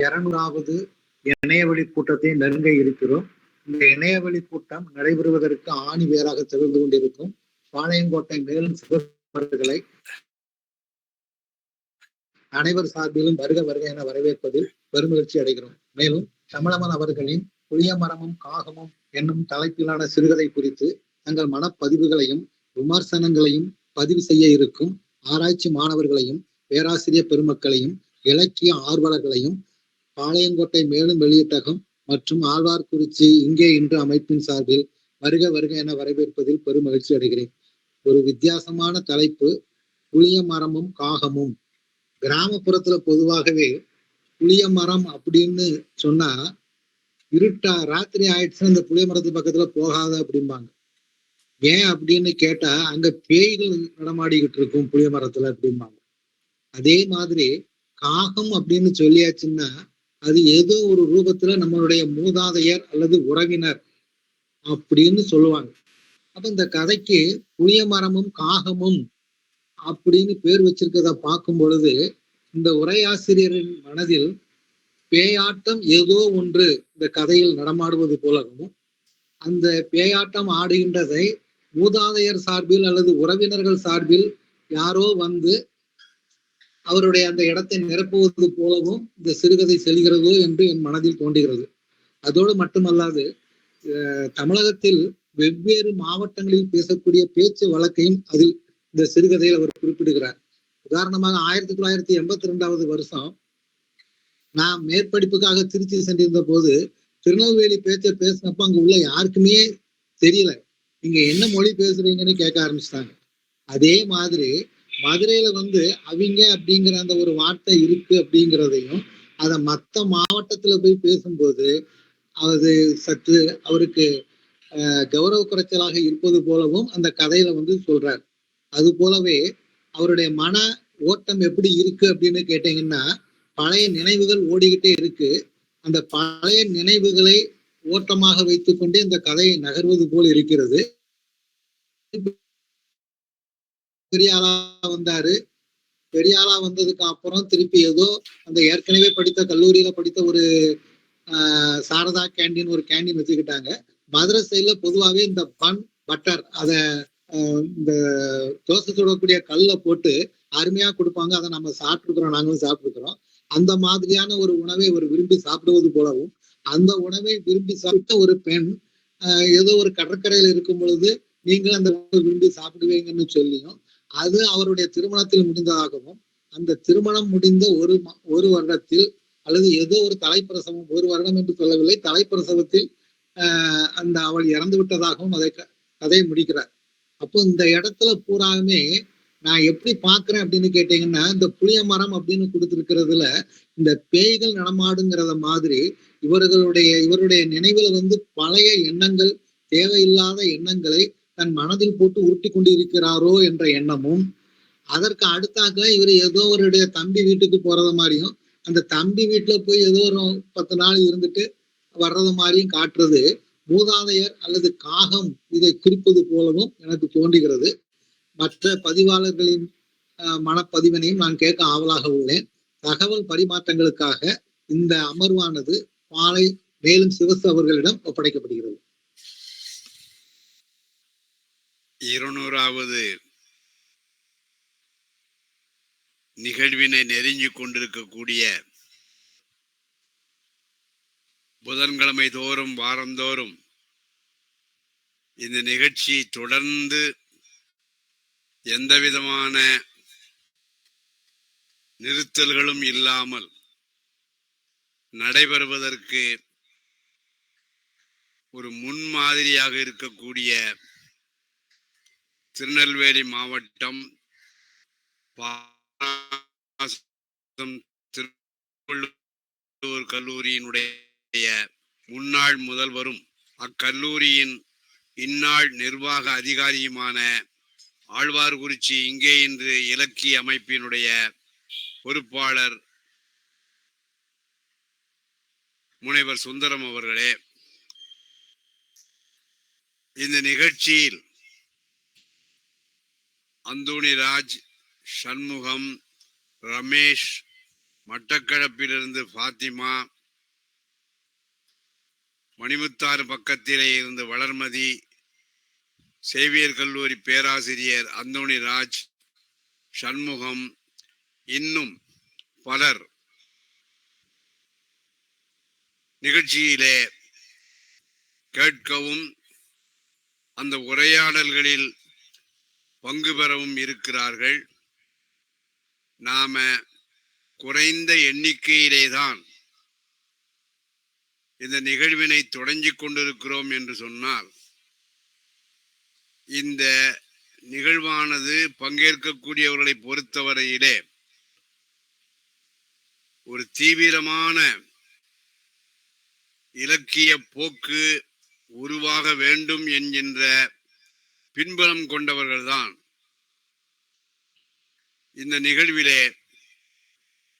200வது இணையவழி கூட்டத்தை நெருங்க இருக்கிறோம். இந்த இணையவழி கூட்டம் நடைபெறுவதற்கு ஆணி வேராக திகழ்ந்து கொண்டிருக்கும் பாளையங்கோட்டை மேலும் சிவர்களை அனைவர் சார்பிலும் வருக வருக என வரவேற்பதில் பெருமகிழ்ச்சி அடைகிறோம். மேலும் தமிழமன் அவர்களின் புளிய மரமும் காகமும் என்னும் தலைப்பிலான சிறுகதை குறித்து தங்கள் மனப்பதிவுகளையும் விமர்சனங்களையும் பதிவு செய்ய இருக்கும் ஆராய்ச்சி மாணவர்களையும் பேராசிரியர் பெருமக்களையும் இலக்கிய ஆர்வலர்களையும் பாளையங்கோட்டை மேலும் வெளியிட்டகம் மற்றும் ஆழ்வார்குறிச்சி இங்கே இன்று அமைப்பின் சார்பில் வருக வருக என வரவேற்பதில் பெரும் மகிழ்ச்சி அடைகிறேன். ஒரு வித்தியாசமான தலைப்பு, புளிய மரமும் காகமும். கிராமப்புறத்துல பொதுவாகவே புளிய மரம் அப்படின்னு சொன்னா இருட்டா ராத்திரி ஆயிடுச்சுன்னா அந்த புளிய மரத்து பக்கத்துல போகாத அப்படிம்பாங்க. ஏன் அப்படின்னு கேட்டா அங்க பேய்கள் நடமாடிக்கிட்டு இருக்கும் புளிய மரத்துல அப்படிம்பாங்க. அதே மாதிரி காகம் அப்படின்னு சொல்லியாச்சுன்னா அது ஏதோ ஒரு ரூபத்துல நம்மளுடைய மூதாதையர் அல்லது உறவினர் அப்படின்னு சொல்லுவாங்க. அப்ப இந்த கதைக்கு புளிய மரமும் காகமும் அப்படின்னு பேர் வச்சிருக்கத பார்க்கும் பொழுது இந்த உரையாசிரியரின் மனதில் பேயாட்டம் ஏதோ ஒன்று இந்த கதையில் நடமாடுவது போலவும், அந்த பேயாட்டம் ஆடுகின்றதை மூதாதையர் சார்பில் அல்லது உறவினர்கள் சார்பில் யாரோ வந்து அவருடைய அந்த இடத்தை நிரப்புவது போலவும் இந்த சிறுகதை செல்கிறதோ என்று என் மனதில் தோன்றுகிறது. அதோடு மட்டுமல்லாது தமிழகத்தில் வெவ்வேறு மாவட்டங்களில் பேசக்கூடிய பேச்சு வழக்கையும் அதில் இந்த சிறுகதையில் அவர் குறிப்பிடுகிறார். உதாரணமாக 1982 வருஷம் நான் மேற்படிப்புக்காக திருச்சி சென்றிருந்த போது திருநெல்வேலி பேச்சை பேசினப்ப அங்க உள்ள யாருக்குமே தெரியல நீங்க என்ன மொழி பேசுறீங்கன்னு கேட்க ஆரம்பிச்சிட்டாங்க. அதே மாதிரி மதுரையில வந்து அவங்க அப்படிங்கிற அந்த ஒரு வார்த்தை இருக்கு அப்படிங்கிறதையும் அதை மற்ற மாவட்டத்துல போய் பேசும்போது அது சற்று அவருக்கு கௌரவ குறைச்சலாக இருப்பது போலவும் அந்த கதையில வந்து சொல்றார். அது போலவே அவருடைய மன ஓட்டம் எப்படி இருக்கு அப்படின்னு கேட்டீங்கன்னா பழைய நினைவுகள் ஓடிக்கிட்டே இருக்கு. அந்த பழைய நினைவுகளை ஓட்டமாக வைத்துக்கொண்டே இந்த கதையை நகர்வது போல் இருக்கிறது. பெரிய ஆளா வந்தாரு. பெரிய ஆளா வந்ததுக்கு அப்புறம் திருப்பி ஏதோ அந்த ஏற்கனவே படித்த கல்லூரியில படித்த ஒரு சாரதா கேண்டீன் ஒரு கேண்டீன் வச்சுக்கிட்டாங்க. மதுரை சைட்ல பொதுவாகவே இந்த பன் பட்டர் அத இந்த தோசை சுடக்கூடிய கல்ல போட்டு அருமையா கொடுப்பாங்க. அதை நம்ம சாப்பிட்டுருக்கிறோம், நாங்களும் சாப்பிட்டுருக்கிறோம். அந்த மாதிரியான ஒரு உணவை ஒரு விரும்பி சாப்பிடுவது போலவும், அந்த உணவை விரும்பி சாப்பிட்ட ஒரு பெண் ஏதோ ஒரு கடற்கரையில் இருக்கும் பொழுது நீங்கள் அந்த உணவை விரும்பி சாப்பிடுவீங்கன்னு சொல்லியும் அது அவருடைய திருமணத்தில் முடிந்ததாகவும், அந்த திருமணம் முடிந்த ஒரு வருடத்தில் அல்லது ஏதோ ஒரு தலைப்பிரசவம், ஒரு வருடம் என்று சொல்லவில்லை, தலைப்பிரசவத்தில் அந்த அவள் இறந்து விட்டதாகவும் அதை கதையை முடிக்கிறார். அப்போ இந்த இடத்துல பூராவுமே நான் எப்படி பாக்குறேன் அப்படின்னு கேட்டீங்கன்னா இந்த புளிய மரம் அப்படின்னு கொடுத்திருக்கிறதுல இந்த பேய்கள் நடமாடுங்கிறத மாதிரி இவருடைய நினைவுல வந்து பழைய எண்ணங்கள், தேவையில்லாத எண்ணங்களை தன் மனதில் போட்டு உருட்டி கொண்டு இருக்கிறாரோ என்ற எண்ணமும், அதற்கு அடுத்தாக்க இவர் ஏதோ ஒரு தம்பி வீட்டுக்கு போறது மாதிரியும் அந்த தம்பி வீட்டுல போய் ஏதோ ஒரு 10 நாள் இருந்துட்டு வர்றது மாதிரியும் காட்டுறது மூதாதையர் அல்லது காகம் இதை குறிப்பது போலவும் எனக்கு தோன்றுகிறது. மற்ற பதிவாளர்களின் மனப்பதிவினையும் நான் கேட்க ஆவலாக உள்ளேன். தகவல் பரிமாற்றங்களுக்காக இந்த அமர்வானது பாளை மேலும் சிவசு அவர்களிடம் ஒப்படைக்கப்படுகிறது. 200வது நிகழ்வினை நெருங்கி கொண்டிருக்கக்கூடிய புதன்கிழமை தோறும் வாரந்தோறும் இந்த நிகழ்ச்சி தொடர்ந்து எந்தவிதமான நிறுத்தல்களும் இல்லாமல் நடைபெறுவதற்கு ஒரு முன்மாதிரியாக இருக்கக்கூடிய திருநெல்வேலி மாவட்டம் திருவள்ளுவர் கல்லூரியினுடைய முன்னாள் முதல்வரும் அக்கல்லூரியின் இந்நாள் நிர்வாக அதிகாரியுமான ஆழ்வார்குறிச்சி இங்கே இன்று இலக்கிய அமைப்பினுடைய பொறுப்பாளர் முனைவர் சுந்தரம் அவர்களே, இந்த நிகழ்ச்சியில் அந்தோணிராஜ், சண்முகம், ரமேஷ் மட்டக்களப்பிலிருந்து ஃபாத்திமா, மணிமுத்தாறு பக்கத்திலே இருந்து வளர்மதி, சேவியர் கல்லூரி பேராசிரியர் அந்தோணி ராஜ், சண்முகம், இன்னும் பலர் நிகழ்ச்சியிலே கேட்கவும் அந்த உரையாடல்களில் பங்கு பெறவும் இருக்கிறார்கள். நாம குறைந்த எண்ணிக்கையிலேதான் இந்த நிகழ்வினை தொடங்கிக் கொண்டிருக்கிறோம் என்று சொன்னால், இந்த நிகழ்வானது பங்கேற்கக்கூடியவர்களை பொறுத்தவரையிலே ஒரு தீவிரமான இலக்கிய போக்கு உருவாக வேண்டும் என்கின்ற பின்புலம் கொண்டவர்கள்தான் இந்த நிகழ்விலே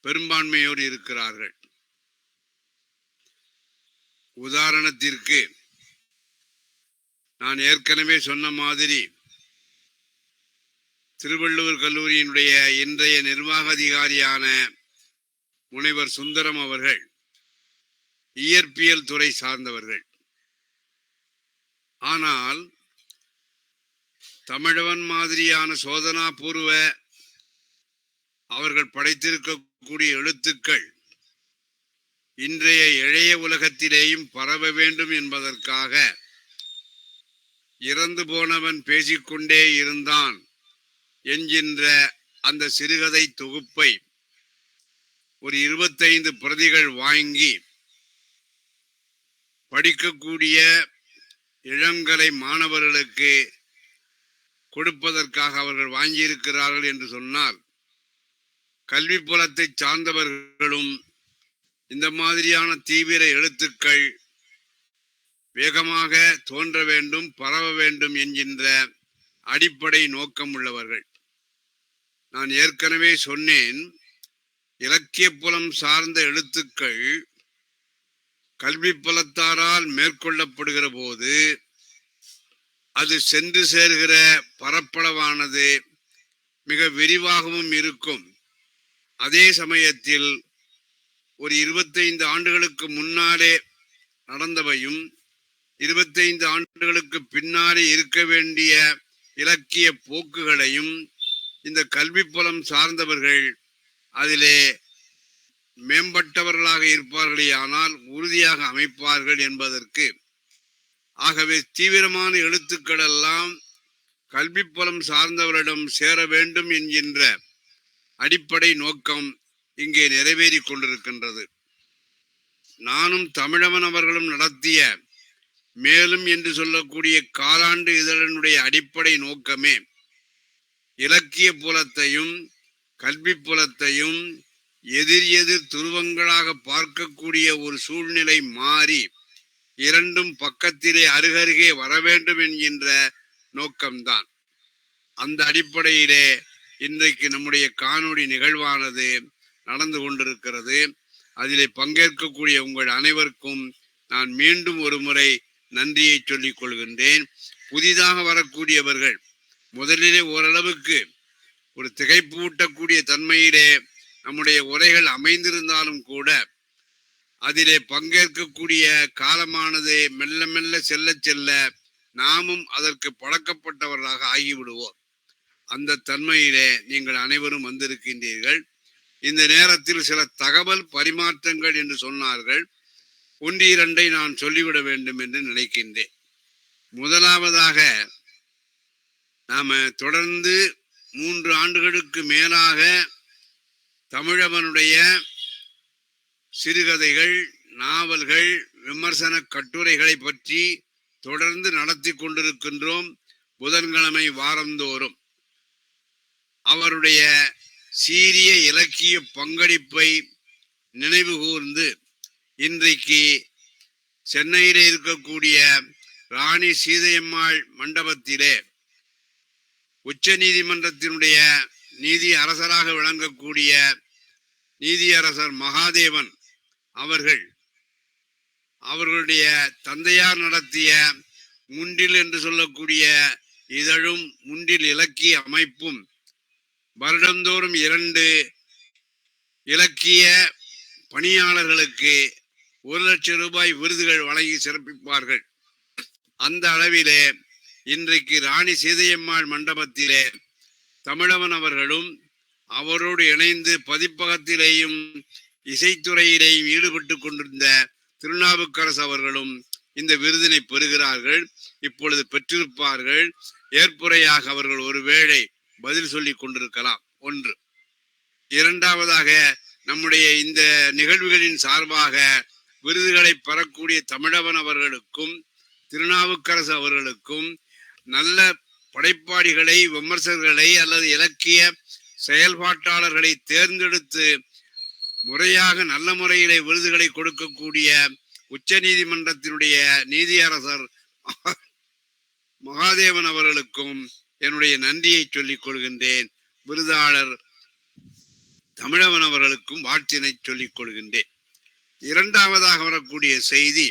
பெரும்பான்மையோடு இருக்கிறார்கள். உதாரணத்திற்கு நான் ஏற்கனவே சொன்ன மாதிரி திருவள்ளுவர் கல்லூரியினுடைய இன்றைய நிர்வாக அதிகாரியான முனைவர் சுந்தரம் அவர்கள் இயற்பியல் துறை சார்ந்தவர்கள். ஆனால் தமிழவன் மாதிரியான சோதனா பூர்வ அவர்கள் படைத்திருக்கக்கூடிய எழுத்துக்கள் இன்றைய இளைய உலகத்திலேயும் பரவ வேண்டும் என்பதற்காக இறந்து போனவன் பேசிக்கொண்டே இருந்தான் என்கின்ற அந்த சிறுகதை தொகுப்பை ஒரு 25 பிரதிகள் வாங்கி படிக்கக்கூடிய இளங்கலை மாணவர்களுக்கு கொடுப்பதற்காக அவர்கள் வாங்கியிருக்கிறார்கள் என்று சொன்னால், கல்வி புலத்தை சார்ந்தவர்களும் இந்த மாதிரியான தீவிர எழுத்துக்கள் வேகமாக தோன்ற வேண்டும், பரவ வேண்டும் என்கின்ற அடிப்படை நோக்கம் உள்ளவர்கள். நான் ஏற்கனவே சொன்னேன், இலக்கிய புலம் சார்ந்த எழுத்துக்கள் கல்வி புலத்தாரால் மேற்கொள்ளப்படுகிற போது அது சென்று சேர்கிற பரப்பளவானது மிக விரிவாகவும் இருக்கும். அதே சமயத்தில் ஒரு 25 ஆண்டுகளுக்கு முன்னாலே நடந்தவையும் 25 ஆண்டுகளுக்கு பின்னாலே இருக்க வேண்டிய இலக்கிய போக்குகளையும் இந்த கல்வி புலம் சார்ந்தவர்கள் அதிலே மேம்பட்டவர்களாக இருப்பார்களே ஆனால் உறுதியாக அமைப்பார்கள் என்பதற்கு. ஆகவே தீவிரமான எழுத்துக்கள் எல்லாம் கல்வி புலம் சார்ந்தவரிடம் சேர வேண்டும் என்கின்ற அடிப்படை நோக்கம் இங்கே நிறைவேறி கொண்டிருக்கின்றது. நானும் தமிழவன் அவர்களும் நடத்திய மேலும் என்று சொல்லக்கூடிய காலாண்டு இதழனுடைய அடிப்படை நோக்கமே இலக்கிய புலத்தையும் கல்வி புலத்தையும் எதிர் துருவங்களாக பார்க்கக்கூடிய ஒரு சூழ்நிலை மாறி இரண்டும் பக்கத்திலே அருகருகே வர வேண்டும் என்கின்ற நோக்கம்தான். அந்த அடிப்படையிலே இன்றைக்கு நம்முடைய காணொளி நிகழ்வானது நடந்து கொண்டிருக்கிறது. அதிலே பங்கேற்கக்கூடிய உங்கள் அனைவருக்கும் நான் மீண்டும் ஒரு முறை நன்றியை சொல்லிக் கொள்கின்றேன். புதிதாக வரக்கூடியவர்கள் முதலிலே ஓரளவுக்கு ஒரு திகைப்பு ஊட்டக்கூடிய தன்மையிலே நம்முடைய உரைகள் அமைந்திருந்தாலும் கூட அதிலே பங்கேற்கக்கூடிய காலமானது மெல்ல மெல்ல செல்ல செல்ல நாமும் அதற்கு பழக்கப்பட்டவர்களாக ஆகிவிடுவோம். அந்த தன்மையிலே நீங்கள் அனைவரும் வந்திருக்கின்றீர்கள். இந்த நேரத்தில் சில தகவல் பரிமாற்றங்கள் என்று சொன்னார்கள். ஒன்று இரண்டை நான் சொல்லிவிட வேண்டும் என்று நினைக்கின்றேன். முதலாவதாக, நாம தொடர்ந்து 3 ஆண்டுகளுக்கு மேலாக தமிழவனுடைய சிறுகதைகள், நாவல்கள், விமர்சன கட்டுரைகளை பற்றி தொடர்ந்து நடத்தி கொண்டிருக்கின்றோம். புதன்கிழமை வாரந்தோறும் அவருடைய சீரிய இலக்கிய பங்களிப்பை நினைவு கூர்ந்து இன்றைக்கு சென்னையிலே இருக்கக்கூடிய ராணி சீதையம்மாள் மண்டபத்திலே உச்ச நீதிமன்றத்தினுடைய நீதி அரசராக விளங்கக்கூடிய நீதியரசர் மகாதேவன் அவர்களுடைய தந்தையார் நடத்திய முண்டில் என்று சொல்லக்கூடிய இதழும் முண்டில் இலக்கிய அமைப்பும் வருடந்தோறும் 2 இலக்கிய பணியாளர்களுக்கு 1,00,000 ரூபாய் விருதுகள் வழங்கி சிறப்பிப்பார்கள். அந்த அளவிலே இன்றைக்கு ராணி சீதையம்மாள் மண்டபத்திலே தமிழவன் அவர்களும் அவரோடு இணைந்து பதிப்பகத்திலேயும் இசைத்துறையிலேயும் ஈடுபட்டு கொண்டிருந்த திருநாவுக்கரசு அவர்களும் இந்த விருதினை பெறுகிறார்கள். இப்பொழுது பெற்றிருப்பார்கள். ஏற்புரையாக அவர்கள் ஒருவேளை பதில் சொல்லி கொண்டிருக்கலாம். ஒன்று. இரண்டாவதாக, நம்முடைய இந்த நிகழ்வுகளின் சார்பாக விருதுகளை பெறக்கூடிய தமிழவன் அவர்களுக்கும் திருநாவுக்கரசு அவர்களுக்கும் நல்ல படைப்பாளிகளை, விமர்சகர்களை அல்லது இலக்கிய செயல்பாட்டாளர்களை தேர்ந்தெடுத்து முறையாக நல்ல முறையிலே விருதுகளை கொடுக்கக்கூடிய உச்ச நீதிமன்றத்தினுடைய நீதியரசர் மகாதேவன் அவர்களுக்கும் என்னுடைய நன்றியை சொல்லிக் கொள்கின்றேன். விருதாளர் தமிழவன் அவர்களுக்கும் வாழ்த்தினை சொல்லிக் கொள்கின்றேன். இரண்டாவதாக வரக்கூடிய செய்தி,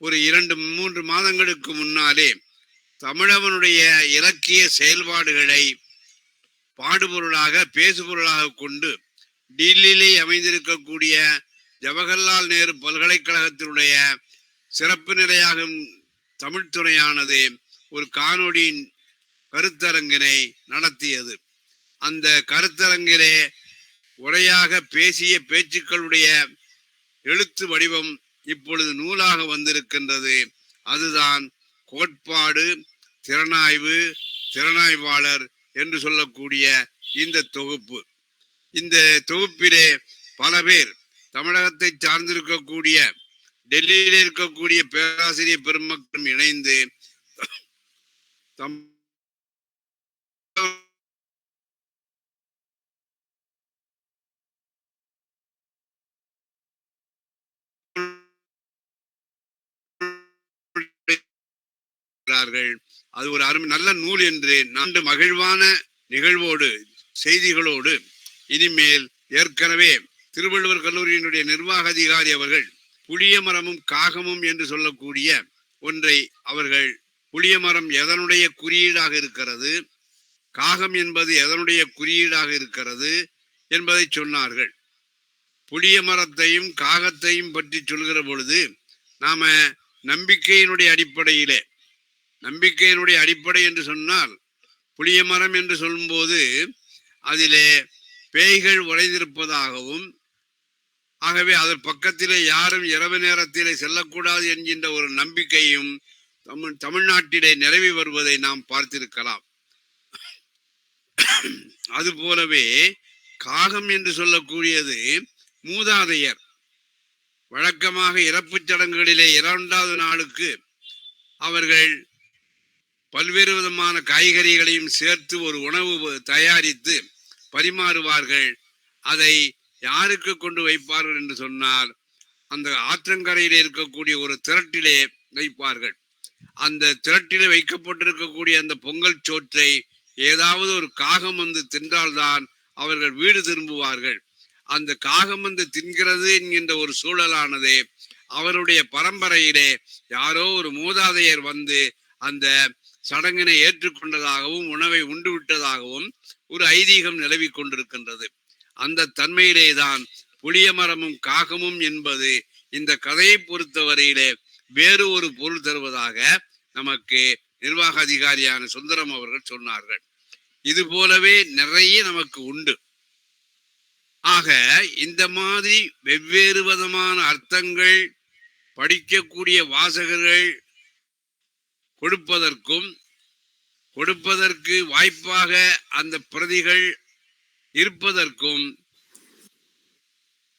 ஒரு 2-3 மாதங்களுக்கு முன்னாலே தமிழவனுடைய இலக்கிய செயல்பாடுகளை பாடுபொருளாக பேசுபொருளாக கொண்டு டில்லியிலே அமைந்திருக்கக்கூடிய ஜவஹர்லால் நேரு பல்கலைக்கழகத்தினுடைய சிறப்பு நிலையாகும் தமிழ்துறையானது ஒரு காணொளியின் கருத்தரங்கினை நடத்தியது. அந்த கருத்தரங்கிலே உரையாக பேசிய பேச்சுக்களுடைய எழுத்து வடிவம் இப்பொழுது நூலாக வந்திருக்கின்றது. அதுதான் கோட்பாடு, திறனாய்வு, திறனாய்வாளர் என்று சொல்லக்கூடிய இந்த தொகுப்பு. இந்த தொகுப்பிலே பல பேர் தமிழகத்தை சார்ந்திருக்கக்கூடிய டெல்லியில் இருக்கக்கூடிய பேராசிரியர் பெருமக்களும் இணைந்து அது ஒரு அருமை நல்ல நூல் என்று நான்கு மகிழ்வான நிகழ்வோடு செய்திகளோடு இனிமேல் ஏற்கனவே திருவள்ளுவர் கல்லூரியினுடைய நிர்வாக அதிகாரி அவர்கள் புளிய மரமும் காகமும் என்று சொல்லக்கூடிய ஒன்றை அவர்கள், புளிய மரம் எதனுடைய குறியீடாக இருக்கிறது, காகம் என்பது எதனுடைய குறியீடாக இருக்கிறது என்பதை சொன்னார்கள். புளிய மரத்தையும் காகத்தையும் பற்றி சொல்கிற பொழுது நாம நம்பிக்கையினுடைய அடிப்படையிலே, நம்பிக்கையினுடைய அடிப்படை என்று சொன்னால், புளிய மரம் என்று சொல்லும்போது அதிலே பேய்கள் உறைந்திருப்பதாகவும், ஆகவே அதன் பக்கத்திலே யாரும் இரவு நேரத்திலே செல்லக்கூடாது என்கின்ற ஒரு நம்பிக்கையும் தமிழ்நாட்டிலே நிலவி வருவதை நாம் பார்த்திருக்கலாம். அது போலவே காகம் என்று சொல்லக்கூடியது மூதாதையர். வழக்கமாக இறப்பு சடங்குகளிலே 2வது நாளுக்கு அவர்கள் பல்வேறு விதமான காய்கறிகளையும் சேர்த்து ஒரு உணவு தயாரித்து பரிமாறுவார்கள். அதை யாருக்கு கொண்டு வைப்பார்கள் என்று சொன்னால், அந்த ஆற்றங்கரையிலே இருக்கக்கூடிய ஒரு திரட்டிலே வைப்பார்கள். அந்த திரட்டிலே வைக்கப்பட்டிருக்கக்கூடிய அந்த பொங்கல் சோற்றை ஏதாவது ஒரு காகம் வந்து தின்றால்தான் அவர்கள் வீடு திரும்புவார்கள். அந்த காகம் வந்து தின்கிறது என்கின்ற ஒரு சூழலானது அவருடைய பரம்பரையிலே யாரோ ஒரு மூதாதையர் வந்து அந்த சடங்கினை ஏற்றுக்கொண்டதாகவும் உணவை உண்டு விட்டதாகவும் ஒரு ஐதீகம் நிலவி கொண்டிருக்கின்றது. அந்த தன்மையிலேதான் புளிய மரமும் காகமும் என்பது இந்த கதையை பொறுத்தவரையிலே வேறு ஒரு பொருள் தருவதாக நமக்கு நிர்வாக அதிகாரியான சுந்தரம் அவர்கள் சொன்னார்கள். இது போலவே நிறைய நமக்கு உண்டு. ஆக இந்த மாதிரி வெவ்வேறு விதமான அர்த்தங்கள் படிக்கக்கூடிய வாசகர்கள் கொடுப்பதற்கு வாய்ப்பாக அந்த பிரதிகள் இருப்பதற்கும்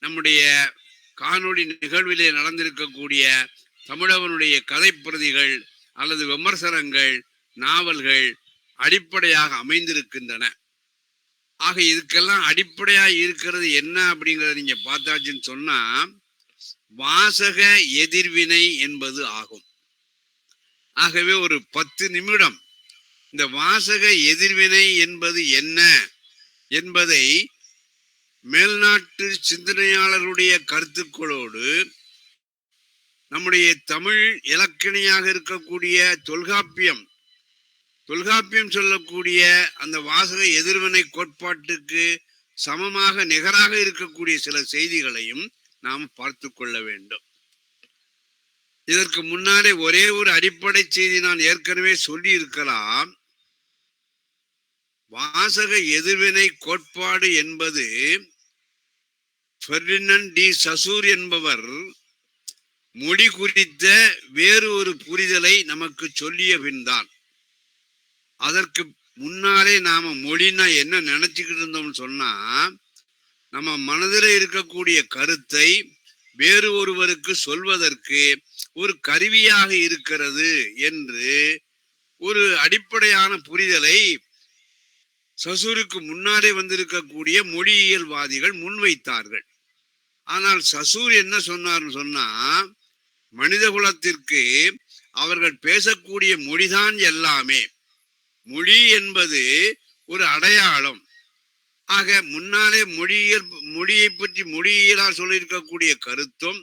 நம்முடைய காணொளி நிகழ்விலே நடந்திருக்கக்கூடிய தமிழவனுடைய கதை பிரதிகள் அல்லது விமர்சனங்கள், நாவல்கள் அடிப்படையாக அமைந்திருக்கின்றன. ஆக இதுக்கெல்லாம் அடிப்படையாக இருக்கிறது என்ன அப்படிங்கிறத நீங்க பார்த்தாச்சுன்னு சொன்னா, வாசக எதிர்வினை என்பது ஆகும். ஆகவே ஒரு 10 நிமிடம் இந்த வாசக எதிர்வினை என்பது என்ன என்பதை மேல்நாட்டு சிந்தனையாளர்களுடைய கருத்துக்களோடு நம்முடைய தமிழ் இலக்கணியாக இருக்கக்கூடிய தொல்காப்பியம் சொல்லக்கூடிய அந்த வாசக எதிர்வினை கோட்பாட்டுக்கு சமமாக நிகராக இருக்கக்கூடிய சில செய்திகளையும் நாம் பார்த்து கொள்ள வேண்டும். இதற்கு முன்னாலே ஒரே ஒரு அடிப்படை செய்தி நான் ஏற்கனவே சொல்லி இருக்கலாம். வாசக எதிர்வினை கோட்பாடு என்பது பெர்டினண்ட் டி சசூர் என்பவர் மொழி குறித்த வேறு ஒரு புரிதலை நமக்கு சொல்லிய பின்தான். அதற்கு முன்னாலே நாம மொழினா என்ன நினைச்சுக்கிட்டு இருந்தோம்னு சொன்னா, நம்ம மனதில் இருக்கக்கூடிய கருத்தை வேறு ஒருவருக்கு சொல்வதற்கு ஒரு கருவியாக இருக்கிறது என்று ஒரு அடிப்படையான புரிதலை சசூருக்கு முன்னாலே வந்திருக்கக்கூடிய மொழியியல்வாதிகள் முன்வைத்தார்கள். ஆனால் சசூர் என்ன சொன்னார்னு சொன்னா, மனித குலத்திற்கு அவர்கள் பேசக்கூடிய மொழிதான் எல்லாமே. மொழி என்பது ஒரு அடையாளம். ஆக முன்னாலே மொழியை பற்றி மொழியியலால் சொல்லியிருக்கக்கூடிய கருத்தும்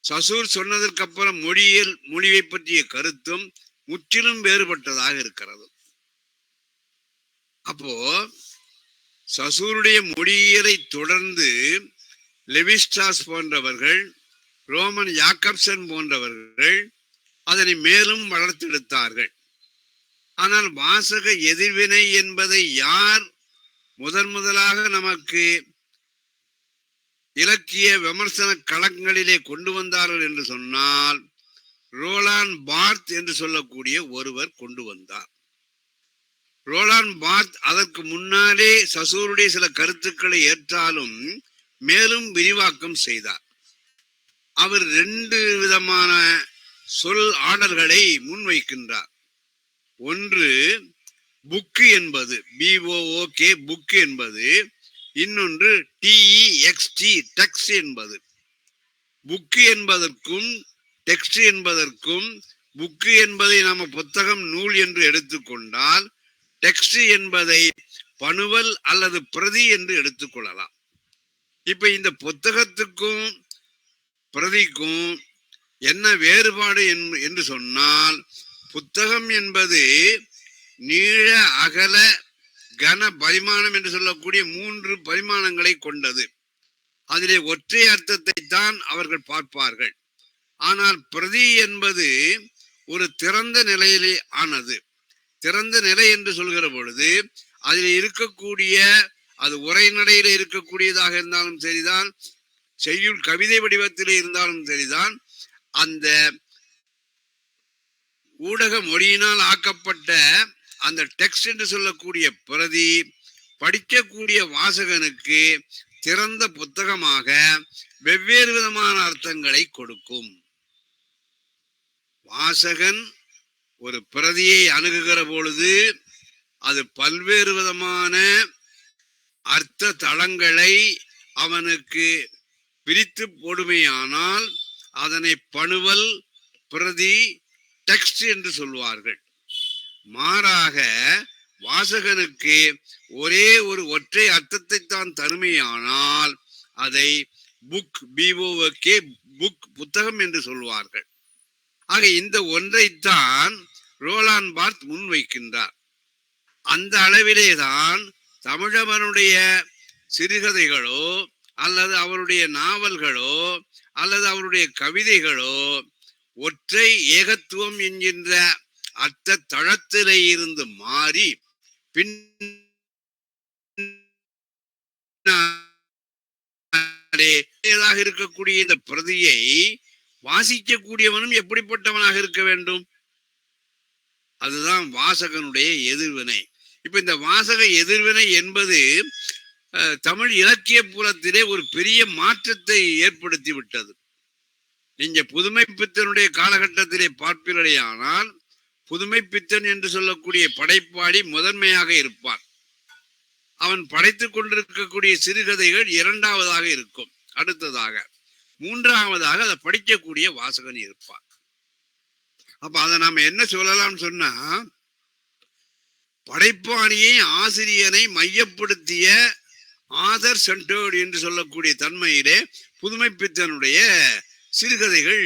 சசூர் சொன்னதற்கு அப்புறம் மொழியை பற்றிய கருத்தும் முற்றிலும் வேறுபட்டதாக இருக்கிறது. அப்போ சசூருடைய மொழியியலை தொடர்ந்து லெவிஸ்ட்ராஸ் போன்றவர்கள், ரோமன் யாக்கப்சன் போன்றவர்கள் அதனை மேலும் வளர்த்தெடுத்தார்கள். ஆனால் வாசக எதிர்வினை என்பதை யார் முதலாக நமக்கு இலக்கிய விமர்சன களங்களிலே கொண்டு வந்தார்கள் என்று சொன்னால், ரோலான் பார்த் என்று சொல்லக்கூடிய ஒருவர் கொண்டு வந்தார். ரோலான் பார்த் அதற்கு முன்னாலே சசூருடைய சில கருத்துக்களை ஏற்றாலும் மேலும் விரிவாக்கம் செய்தார். அவர் 2 விதமான சொல் ஆடல்களை முன்வைக்கின்றார். ஒன்று புக்கு என்பது BOOK புக்கு என்பது, இன்னொன்று TEXT டெக்ஸ்ட் என்பது. புக்கு என்பதற்கும் டெக்ஸ்ட் என்பதற்கும், புக்கு என்பதை நாம புத்தகம் நூல் என்று எடுத்துக்கொண்டால், டெக்ஸ்ட் என்பதை பணுவல் அல்லது பிரதி என்று எடுத்துக்கொள்ளலாம். இப்ப இந்த புத்தகத்துக்கும் பிரதிக்கும் என்ன வேறுபாடு என்று சொன்னால், புத்தகம் என்பது நீள அகல கன பரிமாணம் என்று சொல்லக்கூடிய 3 பரிமாணங்களை கொண்டது. அதிலே ஒற்றை அர்த்தத்தை தான் அவர்கள் பார்ப்பார்கள். ஆனால் பிரதி என்பது ஒரு திறந்த நிலையிலே ஆனது. திறந்த நிலை என்று சொல்கிற பொழுது அதில் இருக்கக்கூடிய, அது உரைநடையில இருக்கக்கூடியதாக இருந்தாலும் சரிதான், செய்யுள் கவிதை வடிவத்திலே இருந்தாலும் சரிதான், அந்த ஊடக மொழியினால் ஆக்கப்பட்ட அந்த டெக்ஸ்ட் என்று சொல்லக்கூடிய பிரதி படிக்கக்கூடிய வாசகனுக்கு திறந்த புத்தகமாக வெவ்வேறு விதமான அர்த்தங்களை கொடுக்கும். வாசகன் ஒரு பிரதியை அணுகுகிற பொழுது அது பல்வேறு விதமான அர்த்த தளங்களை அவனுக்கு பிரித்து போடுமையானால் அதனை பணுவல், பிரதி, டெக்ஸ்ட் என்று சொல்வார்கள். மாறாக வாசகனுக்கு ஒரே ஒரு ஒற்றை அர்த்தத்தை தான் தருமையானால் அதை புக் BOOK புக் புத்தகம் என்று சொல்வார்கள். ஆக இந்த ஒன்றைத்தான் ரோலான் பார்த் முன்வைக்கின்றார். அந்த அளவிலேதான் தமிழவனுடைய சிறுகதைகளோ அல்லது அவருடைய நாவல்களோ அல்லது அவருடைய கவிதைகளோ ஒற்றை ஏகத்துவம் என்கின்ற அர்த்த தளத்திலே இருந்து மாறி பின் இருக்கக்கூடிய இந்த பிரதியை வாசிக்கக்கூடியவனும் எப்படிப்பட்டவனாக இருக்க வேண்டும்? அதுதான் வாசகனுடைய எதிர்வினை. இப்ப இந்த வாசக எதிர்வினை என்பது தமிழ் இலக்கிய புலத்திலே ஒரு பெரிய மாற்றத்தை ஏற்படுத்தி விட்டது. நீங்க புதுமை பித்தனுடைய காலகட்டத்திலே பார்ப்பீர்களேயானால், புதுமை பித்தன் என்று சொல்லக்கூடிய படைப்பாளி முதன்மையாக இருப்பான். அவன் படைத்துக் கொண்டிருக்கக்கூடிய சிறுகதைகள் 2வதாக இருக்கும். அடுத்ததாக 3வதாக அதை படிக்கக்கூடிய வாசகன் இருப்பான். அப்ப அதை நாம என்ன சொல்லலாம் சொன்னா, படைப்பாளியை ஆசிரியனை மையப்படுத்திய ஆதர் சென்டர்டு என்று சொல்லக்கூடிய தன்மையிலே புதுமை பித்தனுடைய சிறுகதைகள்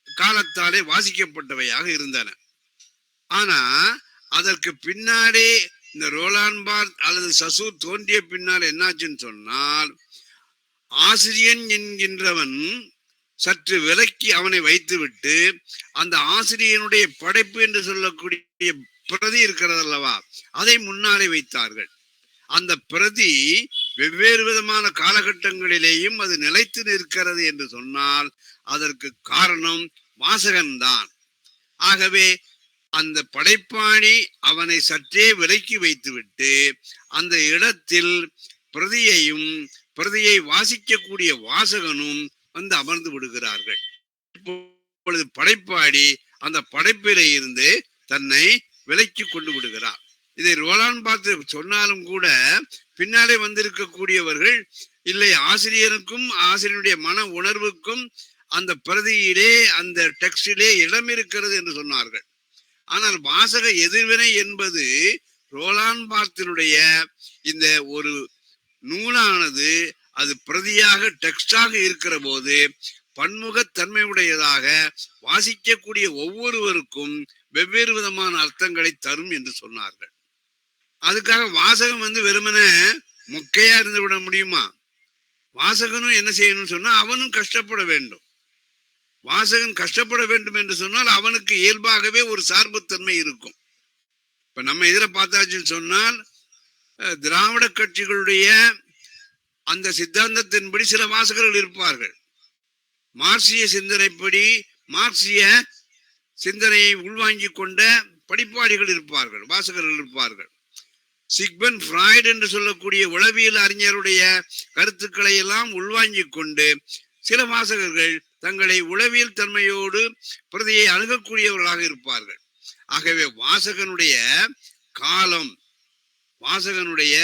காலத்தாலே வாசிக்கப்பட்டவையாக இருந்தன. ஆனா அதற்கு பின்னாடி இந்த ரோலான் பார்த் அல்லது சசூர் தோன்றிய பின்னால் என்னாச்சுன்னு சொன்னால், ஆசிரியன் என்கின்றவன் சற்று விலக்கி அவனை வைத்துவிட்டு அந்த ஆசிரியனுடைய படைப்பு என்று சொல்லக்கூடிய பிரதி இருக்கிறது அல்லவா, அதை முன்னாலே வைத்தார்கள். அந்த பிரதி வெவ்வேறு விதமான காலகட்டங்களிலேயும் அது நிலைத்து நிற்கிறது என்று சொன்னால் அதற்கு காரணம் வாசகன்தான். ஆகவே அந்த படைப்பாளி அவனை சற்றே விலக்கி வைத்துவிட்டு அந்த இடத்தில் பிரதியை வாசிக்கக்கூடிய வாசகனும் வந்து அமர்ந்து விடுகிறார்கள். இப்பொழுது படைப்பாளி அந்த படைப்பிலே இருந்து தன்னை விலக்கி கொண்டு விடுகிறார். இதை ரோலான் பார்த்து சொன்னாலும் கூட பின்னாலே வந்திருக்கக்கூடியவர்கள் இல்லை, ஆசிரியருக்கும் ஆசிரியருடைய மன உணர்வுக்கும் அந்த பிரதியிலே அந்த டெக்ஸ்டிலே இடம் இருக்கிறது என்று சொன்னார்கள். ஆனால் வாசக எதிர்வினை என்பது ரோலான் பார்த்தினுடைய இந்த ஒரு நூலானது அது பிரதியாக டெக்ஸ்டாக இருக்கிற போது பன்முகத்தன்மையுடையதாக வாசிக்கக்கூடிய ஒவ்வொருவருக்கும் வெவ்வேறு விதமான அர்த்தங்களை தரும் என்று சொன்னார்கள். அதுக்காக வாசகம் வந்து வெறுமனே மொக்கையா இருந்து விட முடியுமா? வாசகனும் என்ன செய்யணும்னு சொன்னா அவனும் கஷ்டப்பட வேண்டும். வாசகன் கஷ்டப்பட வேண்டும் என்று சொன்னால் அவனுக்கு இயல்பாகவே ஒரு சார்புத்தன்மை இருக்கும். இப்ப நம்ம இதில் பார்த்தாச்சுன்னு சொன்னால் திராவிட கட்சிகளுடைய அந்த சித்தாந்தத்தின்படி சில வாசகர்கள் இருப்பார்கள். மார்க்சிய சிந்தனைப்படி மார்க்சிய சிந்தனையை உள்வாங்கி கொண்ட படிப்பாளிகள் இருப்பார்கள், வாசகர்கள் இருப்பார்கள். சிக்மண்ட் ஃப்ராய்டு என்று சொல்லக்கூடிய உளவியல் அறிஞருடைய கருத்துக்களை எல்லாம் உள்வாங்கி கொண்டு சில வாசகர்கள் தங்களை உளவியல் தன்மையோடு பிரதியை அணுகக்கூடியவர்களாக இருப்பார்கள். ஆகவே வாசகனுடைய காலம், வாசகனுடைய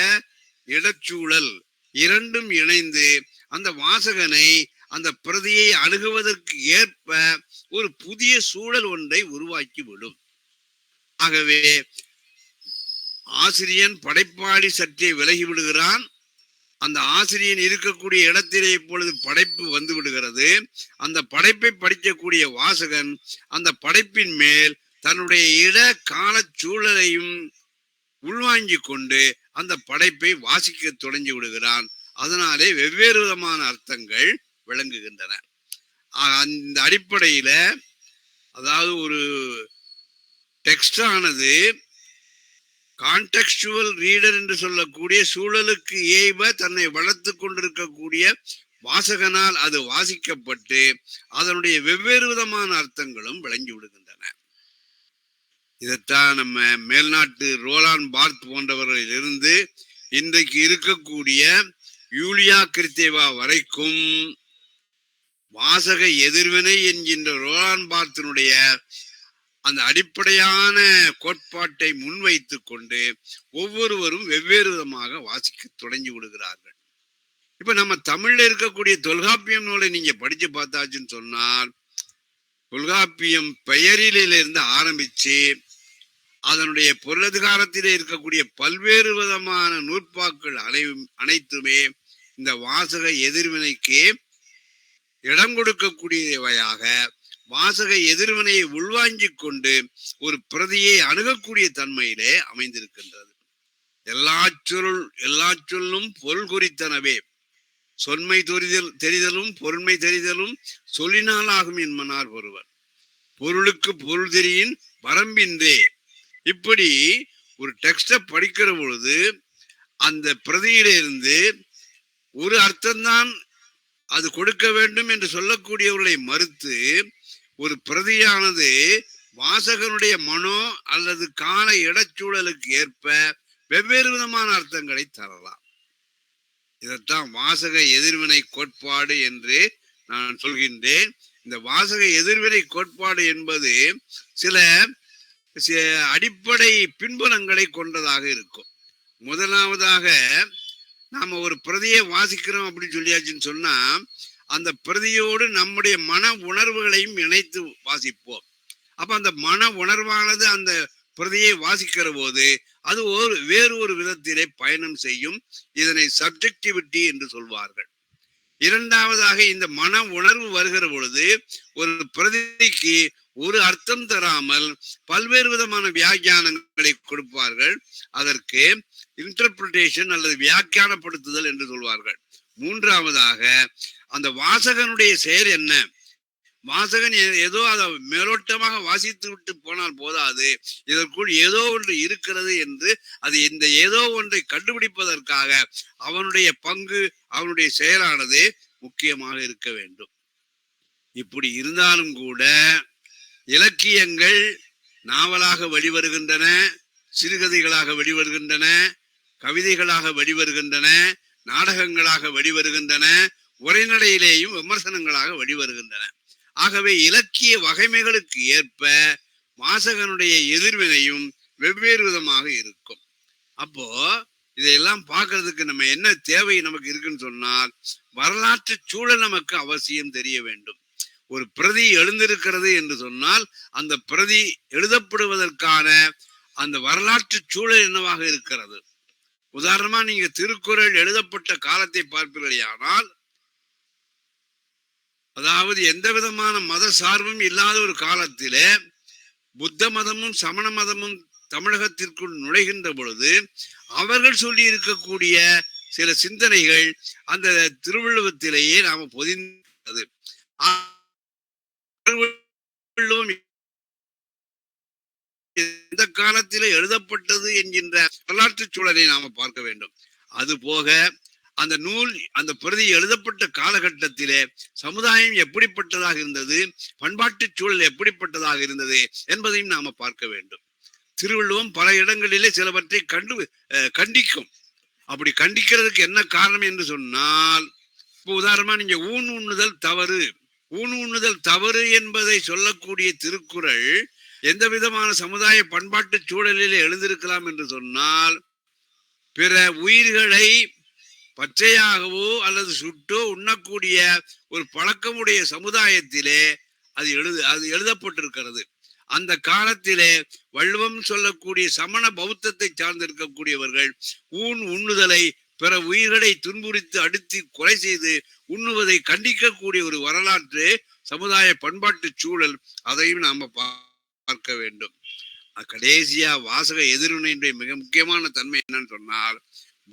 இடச்சூழல் இரண்டும் இணைந்து அந்த வாசகனை அந்த பிரதியை அணுகுவதற்கு ஏற்ப ஒரு புதிய சூழல் ஒன்றை உருவாக்கி விடும். ஆகவே ஆசிரியன் படைப்பாளி சற்றே விலகி விடுகிறான். அந்த ஆசிரியன் இருக்கக்கூடிய இடத்திலே இப்பொழுது படைப்பு வந்து விடுகிறது. அந்த படைப்பை படிக்கக்கூடிய வாசகன் அந்த படைப்பின் மேல் தன்னுடைய இட கால சூழலையும் உள்வாங்கி கொண்டு அந்த படைப்பை வாசிக்க தொடங்கி விடுகிறான். அதனாலே வெவ்வேறு விதமான அர்த்தங்கள் விளங்குகின்றன. அந்த அடிப்படையில அதாவது ஒரு டெக்ஸ்ட் ஆனது கான்டெக்ஸ்டுவல் ரீடர் என்று சொல்லக்கூடிய சூழலுக்கு ஏய்வ தன்னை வளர்த்து கொண்டிருக்கக்கூடிய வாசகனால் அது வாசிக்கப்பட்டு அதனுடைய வெவ்வேறு விதமான அர்த்தங்களும் விளங்கி விடுகின்றன. இதைத்தான் நம்ம மேல்நாட்டு ரோலான் பார்த் போன்றவர்களில் இருந்து இன்றைக்கு இருக்கக்கூடிய யூலியா கிறித்தேவா வரைக்கும் வாசக எதிர்வினை என்கின்ற ரோலான் பார்த்தினுடைய அந்த அடிப்படையான கோட்பாட்டை முன்வைத்து கொண்டு ஒவ்வொருவரும் வெவ்வேறு விதமாக வாசிக்க தொடங்கி விடுகிறார்கள். இப்ப நம்ம தமிழ்ல இருக்கக்கூடிய தொல்காப்பியம் நூலை நீங்க படிச்சு பார்த்தாச்சுன்னு சொன்னால் தொல்காப்பியம் பெயரிலிருந்து ஆரம்பிச்சு அதனுடைய பொருளதிகாரத்திலே இருக்கக்கூடிய பல்வேறு விதமான நூற்பாக்கள் அனைத்துமே இந்த வாசக எதிர்வினைக்கு இடம் கொடுக்கக்கூடியவையாக வாசக எதிர்வினையை உள்வாங்கிக் கொண்டு ஒரு பிரதியை அணுகக்கூடிய தன்மையிலே அமைந்திருக்கின்றது. எல்லா சொல்லும் பொருள் குறித்தனவே, சொன்மை தெரிதலும் பொருண்மை தெரிதலும் சொல்லினால் ஆகும் என்பனார் ஒருவர். பொருளுக்கு பொருள் தெரியின் வரம்பின்றே. இப்படி ஒரு டெக்ஸ்ட படிக்கிற பொழுது அந்த பிரதியிலிருந்து ஒரு அர்த்தம்தான் அது கொடுக்க வேண்டும் என்று சொல்லக்கூடியவர்களை மறுத்து ஒரு பிரதியானது வாசகனுடைய மனோ அல்லது கால இடச்சூழலுக்கு ஏற்ப வெவ்வேறு விதமான அர்த்தங்களை தரலாம். இதைத்தான் வாசக எதிர்வினை கோட்பாடு என்று நான் சொல்கின்றேன். இந்த வாசக எதிர்வினை கோட்பாடு என்பது சில அடிப்படை பின்புலங்களை கொண்டதாக இருக்கும். முதலாவதாக நாம ஒரு பிரதியை வாசிக்கிறோம் அப்படின்னு சொல்லியாச்சுன்னு சொன்னா அந்த பிரதியோடு நம்முடைய மன உணர்வுகளையும் இணைத்து வாசிப்போம். அப்ப அந்த மன உணர்வானது அந்த பிரதியை வாசிக்கிற போது அது வேறு ஒரு விதத்திலே பயணம் செய்யும். இதனை சப்ஜெக்டிவிட்டி என்று சொல்வார்கள். இரண்டாவதாக இந்த மன உணர்வு வருகிற பொழுது ஒரு பிரதிக்கு ஒரு அர்த்தம் தராமல் பல்வேறு விதமான வியாக்கியானங்களை கொடுப்பார்கள். அதற்கு இன்டர்பிரிட்டேஷன் அல்லது வியாக்கியானப்படுத்துதல் என்று சொல்வார்கள். மூன்றாவதாக அந்த வாசகனுடைய செயல் என்ன? வாசகன் ஏதோ அதை மேலோட்டமாக வாசித்து விட்டு போனால் போதாது, இதற்குள் ஏதோ ஒன்று இருக்கிறது என்று அது இந்த ஏதோ ஒன்றை கண்டுபிடிப்பதற்காக அவனுடைய பங்கு, அவனுடைய செயலானது முக்கியமாக இருக்க வேண்டும். இப்படி இருந்தாலும் கூட இலக்கியங்கள் நாவலாக வெளிவருகின்றன, சிறுகதைகளாக வெளிவருகின்றன, கவிதைகளாக வெளிவருகின்றன, நாடகங்களாக வெளிவருகின்றன, உரைநடையிலேயும் விமர்சனங்களாக வெளிவருகின்றன. ஆகவே இலக்கிய வகைமைகளுக்கு ஏற்ப வாசகனுடைய எதிர்வினையும் வெவ்வேறு விதமாக இருக்கும். அப்போ இதையெல்லாம் பார்க்கறதுக்கு நம்ம என்ன தேவை நமக்கு இருக்குன்னு சொன்னால், வரலாற்று சூழல் நமக்கு அவசியம் தெரிய வேண்டும். ஒரு பிரதி எழுந்திருக்கிறது என்று சொன்னால் அந்த பிரதி எழுதப்படுவதற்கான அந்த வரலாற்று சூழல் என்னவாக இருக்கிறது? உதாரணமா நீங்க திருக்குறள் எழுதப்பட்ட காலத்தை பார்ப்பீர்களானால், அதாவது எந்த விதமான மத சார்பும் இல்லாத ஒரு காலத்திலே புத்த மதமும் சமண மதமும் தமிழகத்திற்குள் நுழைகின்ற பொழுது அவர்கள் சொல்லி இருக்கக்கூடிய சில சிந்தனைகள் அந்த திருவள்ளுவத்திலேயே நாம பொதிந்தது. எந்த காலத்திலே எழுதப்பட்டது என்கின்ற வரலாற்று சூழலை நாம பார்க்க வேண்டும். அது போக அந்த நூல், அந்த பிரதி எழுதப்பட்ட காலகட்டத்திலே சமுதாயம் எப்படிப்பட்டதாக இருந்தது, பண்பாட்டு சூழல் எப்படிப்பட்டதாக இருந்தது என்பதையும் நாம பார்க்க வேண்டும். திருவள்ளுவம் பல இடங்களிலே சிலவற்றை கண்டிக்கும். அப்படி கண்டிக்கிறதுக்கு என்ன காரணம் என்று சொன்னால், இப்போ உதாரணமா நீங்க ஊன் உண்ணுதல் தவறு, ஊன் உண்ணுதல் தவறு என்பதை சொல்லக்கூடிய திருக்குறள் எந்த விதமான சமுதாய பண்பாட்டு சூழலிலே எழுந்திருக்கலாம் என்று சொன்னால், பிற உயிர்களை பச்சையாகவோ அல்லது சுட்டோ உண்ணக்கூடிய ஒரு பழக்கமுடைய சமுதாயத்திலே அது எழுதப்பட்டிருக்கிறது. அந்த காலத்திலே வள்ளுவம் சொல்லக்கூடிய சமண பௌத்தத்தை சார்ந்திருக்கக்கூடியவர்கள் ஊன் உண்ணுதலை, பிற உயிர்களை துன்புறுத்தி அடித்து கொலை செய்து உண்ணுவதை கண்டிக்கக்கூடிய ஒரு வரலாற்று சமுதாய பண்பாட்டு சூழல், அதையும் நாம பார்க்க வேண்டும். கடைசியா வாசக எதிர்வினையுடைய மிக முக்கியமான தன்மை என்னன்னு சொன்னால்,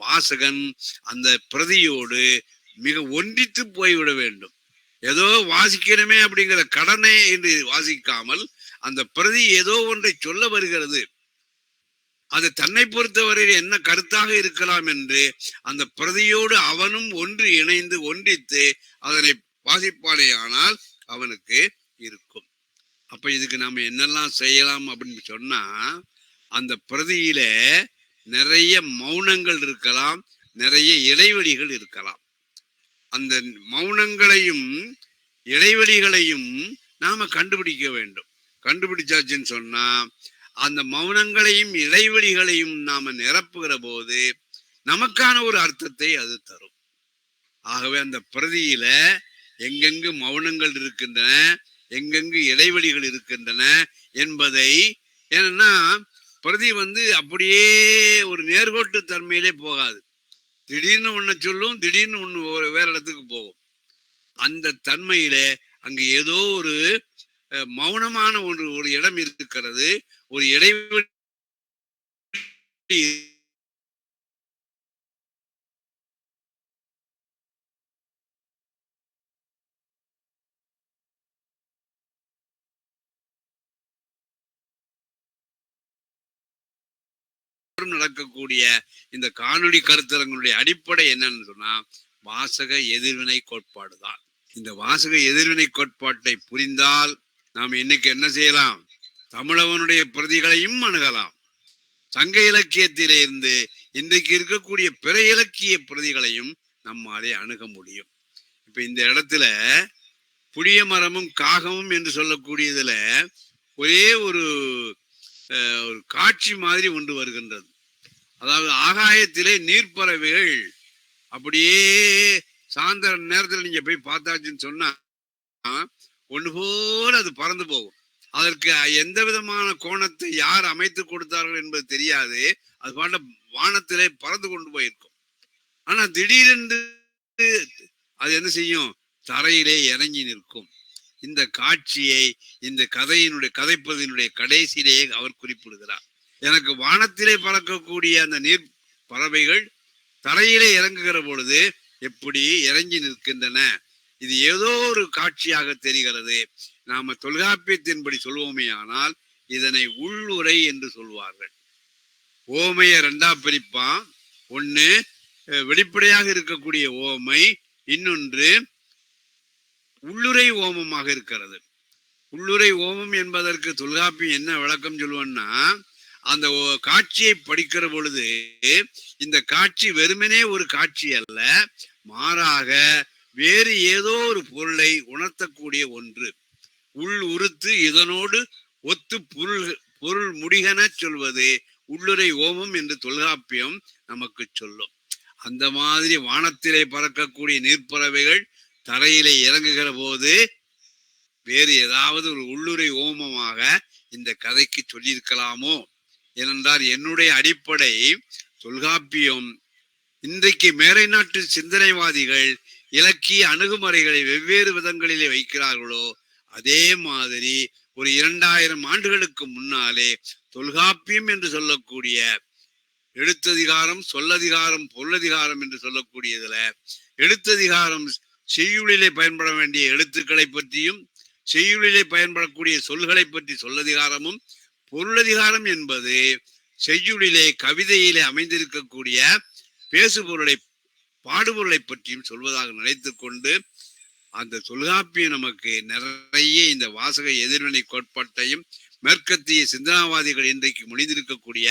வாசகன் அந்த பிரதியோடு மிக ஒன்றித்து போய்விட வேண்டும். ஏதோ வாசிக்கணுமே அப்படிங்கிற கடனை என்று வாசிக்காமல், அந்த பிரதி ஏதோ ஒன்றை சொல்ல வருகிறது, அது தன்னை பொறுத்தவரையில் என்ன கருத்தாக இருக்கலாம் என்று அந்த பிரதியோடு அவனும் ஒன்று இணைந்து ஒன்றித்து அதனை வாசிப்பானே ஆனால் அவனுக்கு இருக்கும். அப்ப இதுக்கு நாம என்னெல்லாம் செய்யலாம் அப்படின்னு சொன்னா, அந்த பிரதியில நிறைய மௌனங்கள் இருக்கலாம், நிறைய இடைவெளிகள் இருக்கலாம். அந்த மௌனங்களையும் இடைவெளிகளையும் நாம கண்டுபிடிக்க வேண்டும். கண்டுபிடிச்சாச்சுன்னு சொன்னா அந்த மௌனங்களையும் இடைவெளிகளையும் நாம நிரப்புகிற போது நமக்கான ஒரு அர்த்தத்தை அது தரும். ஆகவே அந்த பிரதியில எங்கெங்கு மௌனங்கள் இருக்கின்றன, எங்கெங்கு இடைவெளிகள் இருக்கின்றன என்பதை, ஏன்னா பிரதி அப்படியே ஒரு நேர்கோட்டு தன்மையிலே போகாது. திடீர்னு ஒண்ணு சொல்லும், திடீர்னு ஒண்ணு வேற இடத்துக்கு போகும். அந்த தன்மையில அங்கு ஏதோ ஒரு மௌனமான ஒரு இடம் இருக்கிறது, ஒரு இடைவெளி நடக்கக்கூடிய இந்த காணொளி கருத்தரங்களுடைய அடிப்படை என்னன்னு சொன்னா வாசக எதிர்வினை கோட்பாடு தான். இந்த வாசக எதிர்வினை கோட்பாட்டை புரிந்தால் நாம் இன்னைக்கு என்ன செய்யலாம்? தமிழவனுடைய பிரதிகளையும் அணுகலாம். சங்க இலக்கியத்திலே இருந்து இன்றைக்கு இருக்கக்கூடிய பிற இலக்கிய பிரதிகளையும் நம்மாலே அணுக முடியும். இப்ப இந்த இடத்துல புளிய மரமும் காகமும் என்று சொல்லக்கூடியதுல ஒரே ஒரு காட்சி மாதிரி ஒன்று வருகின்றது. அதாவது ஆகாயத்திலே நீர்ப்பறவைகள் அப்படியே சாயந்தர நேரத்தில் நீங்க போய் பார்த்தாச்சுன்னு சொன்னா ஒன்று போல அது பறந்து போகும். அதற்கு எந்த விதமான கோணத்தை யார் அமைத்து கொடுத்தார்கள் என்பது தெரியாது. அது பாண்ட வானத்திலே பறந்து கொண்டு போயிருக்கும். ஆனா திடீரென்று அது என்ன செய்யும்? தரையிலே இறங்கி நிற்கும். இந்த காட்சியை இந்த கதைப்பதினுடைய கடைசியிலேயே அவர் குறிப்பிடுகிறார். எனக்கு வானத்திலே பறக்கக்கூடிய அந்த நீர் பறவைகள் தரையிலே இறங்குகிற பொழுது எப்படி இறங்கி நிற்கின்றன, இது ஏதோ ஒரு காட்சியாக தெரிகிறது. நாம தொல்காப்பியத்தின்படி சொல்வோமே ஆனால் இதனை உள்ளுரை என்று சொல்வார்கள். ஓமைய ரெண்டா பிரிப்பா. ஒண்ணு வெளிப்படையாக இருக்கக்கூடிய ஓமை, இன்னொன்று உள்ளுரை ஓமமாக இருக்கிறது. உள்ளுரை ஓமம் என்பதற்கு தொல்காப்பியம் என்ன விளக்கம் சொல்லுவோம்னா, அந்த காட்சியை படிக்கிற பொழுது இந்த காட்சி வெறுமனே ஒரு காட்சி அல்ல, மாறாக வேறு ஏதோ ஒரு பொருளை உணர்த்தக்கூடிய ஒன்று. உள் உறுத்து இதனோடு ஒத்து பொருள் முடிகன சொல்வது உள்ளுரை ஓமம் என்று தொல்காப்பியம் நமக்கு சொல்லும். அந்த மாதிரி வானத்திலே பறக்கக்கூடிய நீர்ப்பறவைகள் தரையிலே இறங்குகிற போது வேறு ஏதாவது ஒரு உள்ளுரை ஓமமாக இந்த கதைக்கு சொல்லியிருக்கலாமோ? ஏனென்றால் என்னுடைய அடிப்படை தொல்காப்பியம் இன்றைக்கு மேலை நாட்டு சிந்தனைவாதிகள் இலக்கிய அணுகுமுறைகளை வெவ்வேறு விதங்களிலே வைக்கிறார்களோ அதே மாதிரி ஒரு 2000 ஆண்டுகளுக்கு முன்னாலே தொல்காப்பியம் என்று சொல்லக்கூடிய எழுத்ததிகாரம், சொல்லதிகாரம், பொருளதிகாரம் என்று சொல்லக்கூடியதுல எழுத்ததிகாரம் செய்யுளிலே பயன்பட வேண்டிய எழுத்துக்களை பற்றியும் செய்யுளிலே பயன்படக்கூடிய சொல்களை பற்றி சொல்லதிகாரமும், பொருளதிகாரம் என்பது செய்யுளிலே கவிதையிலே அமைந்திருக்கக்கூடிய பேசுபொருளை பாடுபொருளை பற்றியும் சொல்வதாக நினைத்து கொண்டு அந்த தொல்காப்பியம் நமக்கு நிறைய இந்த வாசக எதிர்வினை கோட்பாட்டையும் மேற்கத்திய சிந்தனாவாதிகள் இன்றைக்கு முடிந்திருக்கக்கூடிய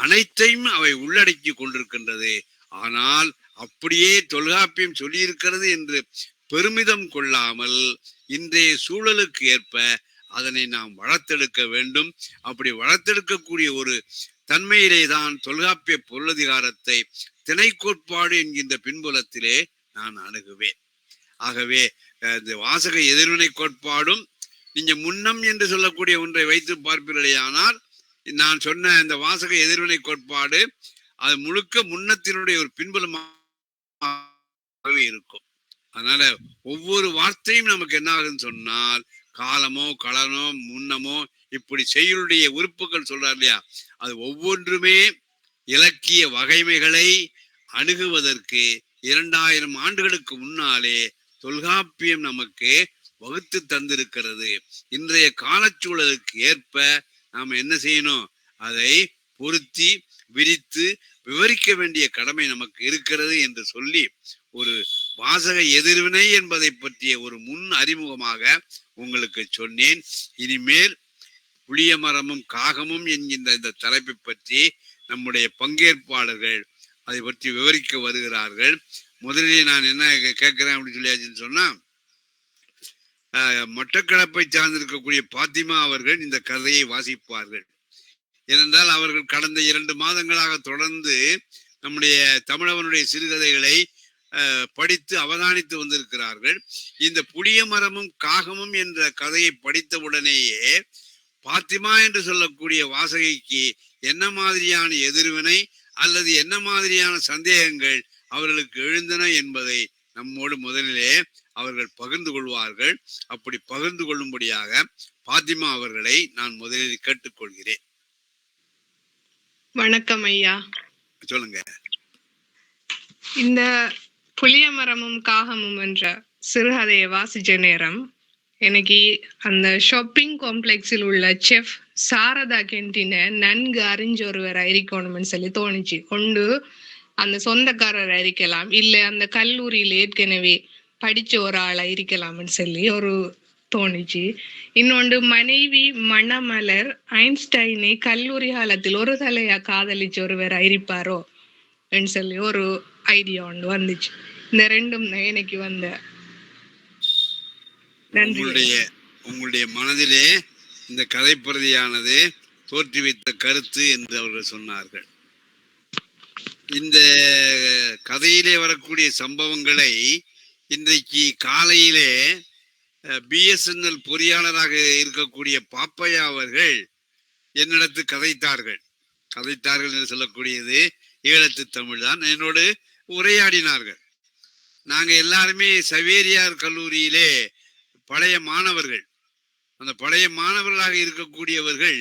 அனைத்தையும் அவை உள்ளடக்கி கொண்டிருக்கின்றது. ஆனால் அப்படியே தொல்காப்பியம் சொல்லியிருக்கிறது என்று பெருமிதம் கொள்ளாமல் இன்றைய சூழலுக்கு ஏற்ப அதனை நாம் வளர்த்தெடுக்க வேண்டும். அப்படி வளர்த்தெடுக்கக்கூடிய ஒரு தன்மையிலே தான் தொல்காப்பிய பொருளதிகாரத்தை திணை கோட்பாடு என்கின்ற பின்புலத்திலே நான் அணுகுவேன். ஆகவே இந்த வாசக எதிர்வினை கோட்பாடும் நீங்க முன்னம் என்று சொல்லக்கூடிய ஒன்றை வைத்து பார்ப்பீர்களேயானால், நான் சொன்ன இந்த வாசக எதிர்வினை கோட்பாடு அது முழுக்க முன்னத்தினுடைய ஒரு பின்புலமாகவே இருக்கும். அதனால ஒவ்வொரு வார்த்தையும் நமக்கு என்ன ஆகுதுன்னு சொன்னால், காலமோ களனோ முன்னமோ இப்படி செய்யுளுடைய உறுப்புகள் சொல்றார் இல்லையா, அது ஒவ்வொன்றுமே இலக்கிய வகைமைகளை அணுகுவதற்கு 2000 ஆண்டுகளுக்கு முன்னாலே தொல்காப்பியம் நமக்கு வகுத்து தந்திருக்கிறது. இன்றைய காலச்சூழலுக்கு ஏற்ப நாம் என்ன செய்யணும், அதை பொருத்தி விரித்து விவரிக்க வேண்டிய கடமை நமக்கு இருக்கிறது என்று சொல்லி ஒரு வாசக எதிர்வினை என்பதை பற்றிய ஒரு முன் அறிமுகமாக உங்களுக்கு சொன்னேன். இனிமேல் புளிய மரமும் காகமும் என்கின்ற இந்த தலைப்பை பற்றி நம்முடைய பங்கேற்பாளர்கள் அதை பற்றி விவரிக்க வருகிறார்கள். முதலில் நான் என்ன கேட்கிறேன் அப்படின்னு சொல்லியாச்சுன்னு சொன்னா, மட்டக்களப்பை சார்ந்திருக்கக்கூடிய பாத்திமா அவர்கள் இந்த கதையை வாசிப்பார்கள். ஏனென்றால் அவர்கள் கடந்த 2 மாதங்களாக தொடர்ந்து நம்முடைய தமிழவனுடைய சிறுகதைகளை படித்து அவதானித்து வந்திருக்கிறார்கள். இந்த புளிய மரமும் காகமும் என்ற கதையை படித்தவுடனேயே பாத்திமா என்று சொல்லக்கூடிய வாசகிக்கு என்ன மாதிரியான எதிர்வினை அல்லது என்ன மாதிரியான சந்தேகங்கள் அவர்களுக்கு எழுந்தன என்பதை நம்மோடு முதலிலே அவர்கள் பகிர்ந்து கொள்வார்கள். அப்படி பகிர்ந்து கொள்ளும்படியாக பாத்திமா அவர்களை நான் முதலில் கேட்டுக்கொள்கிறேன். வணக்கம் ஐயா. சொல்லுங்க. இந்த புளிய மரமும் காகமும் என்ற சிறுகதையை வாசிச்ச நேரம் எனக்கு அந்த ஷாப்பிங் காம்ப்ளெக்ஸில் உள்ள செஃப் சாரதா கென்டினை நன்கு அறிஞ்ச ஒருவரை இருக்கணும்னு சொல்லி தோணுச்சு. கொண்டு அந்த சொந்தக்காரரை இருக்கலாம், இல்லை அந்த கல்லூரியில் ஏற்கனவே படிச்ச ஒரு ஆளா இருக்கலாம்னு சொல்லி ஒரு தோணுச்சு. இன்னொன்று, மனைவி மணமலர் ஐன்ஸ்டைனை கல்லூரி காலத்தில் ஒரு தலையா காதலிச்ச ஒருவர் இருப்பாரோ சொல்லி ஒரு ஐடியா ஒன்று வந்துச்சு. இந்த ரெண்டும் எனக்கு வந்த. உங்களுடைய மனதிலே இந்த கதைப்பிரதியானது தோற்றுவித்த கருத்து என்று அவர்கள் சொன்னார்கள். இந்த கதையிலே வரக்கூடிய சம்பவங்களை இன்றைக்கு காலையிலே BSNL பொறியாளராக இருக்கக்கூடிய பாப்பையா அவர்கள் என்னிடத்து கதைத்தார்கள் என்று சொல்லக்கூடியது ஈழத்து தமிழ் தான். என்னோடு உரையாடினார்கள். நாங்க எல்லாருமே சவேரியார் கல்லூரியிலே பழைய மாணவர்கள். அந்த பழைய மாணவர்களாக இருக்கக்கூடியவர்கள்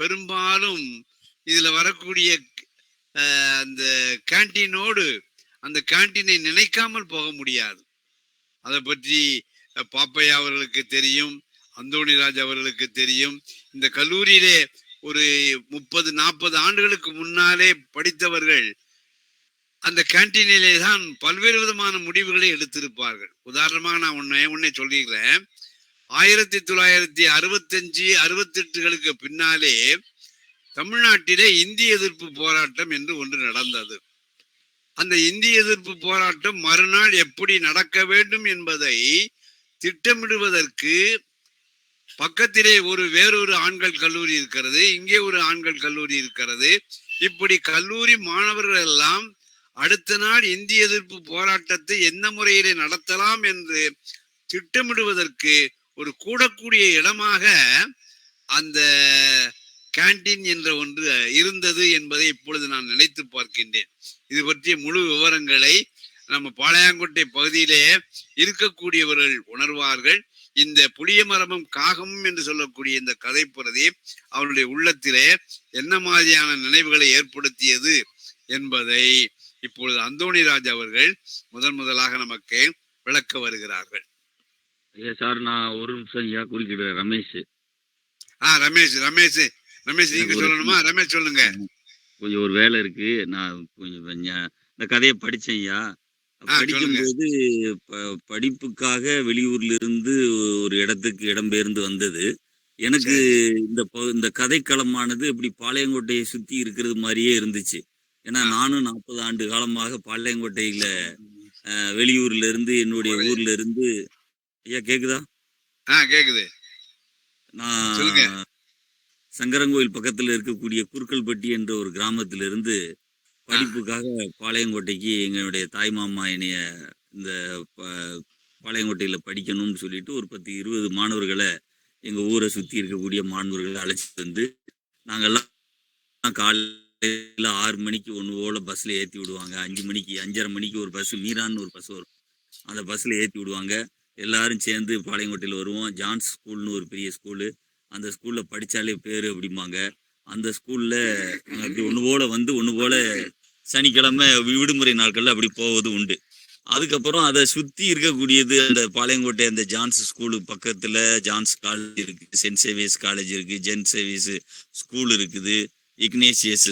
பெரும்பாலும் இதுல வரக்கூடிய அந்த கேண்டீனோடு அந்த கேண்டீனை நினைக்காமல் போக முடியாது. அதை பற்றி பாப்பையா அவர்களுக்கு தெரியும், அந்தோணிராஜ் அவர்களுக்கு தெரியும். இந்த கல்லூரியிலே ஒரு 30-40 ஆண்டுகளுக்கு முன்னாலே படித்தவர்கள் அந்த கேண்டீனிலே தான் பல்வேறு விதமான முடிவுகளை எடுத்திருப்பார்கள். உதாரணமாக நான் உன்னை சொல்லிக்கிறேன். 1965-68களுக்கு பின்னாலே தமிழ்நாட்டிலே இந்திய எதிர்ப்பு போராட்டம் என்று ஒன்று நடந்தது. அந்த இந்திய எதிர்ப்பு போராட்டம் மறுநாள் எப்படி நடக்க வேண்டும் என்பதை திட்டமிடுவதற்கு பக்கத்திலே வேறொரு ஆண்கள் கல்லூரி இருக்கிறது, இங்கே ஒரு ஆண்கள் கல்லூரி இருக்கிறது. இப்படி கல்லூரி மாணவர்கள் எல்லாம் அடுத்த நாள் இந்திய எதிர்ப்பு போராட்டத்தை எந்த முறையிலே நடத்தலாம் என்று திட்டமிடுவதற்கு ஒரு கூடக்கூடிய இடமாக அந்த கேண்டீன் என்ற ஒன்று இருந்தது என்பதை இப்பொழுது நான் நினைத்து பார்க்கின்றேன். இது பற்றிய முழு விவரங்களை நம்ம பாளையங்கோட்டை பகுதியிலே இருக்கக்கூடியவர்கள் உணர்வார்கள். இந்த புளிய மரமும் காகமும் என்று சொல்லக்கூடிய இந்த கதைப்புறதி அவருடைய உள்ளத்திலே என்ன மாதிரியான நினைவுகளை ஏற்படுத்தியது என்பதை இப்பொழுது அந்தோணிராஜ் அவர்கள் முதலாக நமக்கு விளக்க வருகிறார்கள். ஐயா சார், நான் ஒரு நிமிஷம் ஐயா குறுக்கிடுறேன். ரமேஷ் ரமேஷ் நீங்க சொல்லணுமா? ரமேஷ் சொல்லுங்க. கொஞ்சம் ஒரு வேலை இருக்கு. நான் கொஞ்சம் இந்த கதையை படிச்சேன் ஐயா. படிக்கும்போது படிப்புக்காக வெளியூர்ல இருந்து ஒரு இடத்துக்கு இடம்பெயர்ந்து வந்தது. எனக்கு இந்த கதைக்களமானது இப்படி பாளையங்கோட்டையை சுத்தி இருக்கிறது மாதிரியே இருந்துச்சு. ஏன்னா நானும் 40 ஆண்டு காலமாக பாளையங்கோட்டையில வெளியூர்ல இருந்து என்னுடைய ஊர்ல இருந்து. ஐயா கேக்குதா? கேக்குது. நான் சங்கரங்கோயில் பக்கத்துல இருக்கக்கூடிய குறுக்கல்பட்டி என்ற ஒரு கிராமத்திலிருந்து படிப்புக்காக பாளையங்கோட்டைக்கு எங்களுடைய தாய் மாமா என்னைய இந்த பாளையங்கோட்டையில படிக்கணும்னு சொல்லிட்டு ஒரு 10-20 மாணவர்களை எங்க ஊரை சுத்தி இருக்கக்கூடிய மாணவர்களை அழைச்சிட்டு வந்து நாங்கெல்லாம் காலையில 6 மணிக்கு ஒன்று போல பஸ்ல ஏற்றி விடுவாங்க. 5:30 மணிக்கு ஒரு பஸ், மீரான்னு ஒரு பஸ் வரும், அந்த பஸ்ல ஏற்றி விடுவாங்க. எல்லாரும் சேர்ந்து பாளையங்கோட்டையில் வருவோம். ஜான்ஸ் ஸ்கூல்னு ஒரு பெரிய ஸ்கூலு, அந்த ஸ்கூல்ல படிச்சாலே பேரு அப்படிம்பாங்க. அந்த ஸ்கூல்ல அப்படி ஒன்று போல வந்து ஒன்று போல சனிக்கிழமை விடுமுறை நாட்கள்ல அப்படி போவது உண்டு. அதுக்கப்புறம் அதை சுத்தி இருக்கக்கூடியது அந்த பாளையங்கோட்டை அந்த ஜான்ஸ் ஸ்கூலு பக்கத்துல ஜான்ஸ் காலேஜ் இருக்கு, சென்ட் சேவியர்ஸ் காலேஜ் இருக்கு, ஜென்ட் சேவியர்ஸ் ஸ்கூல் இருக்குது, இக்னேசியஸ்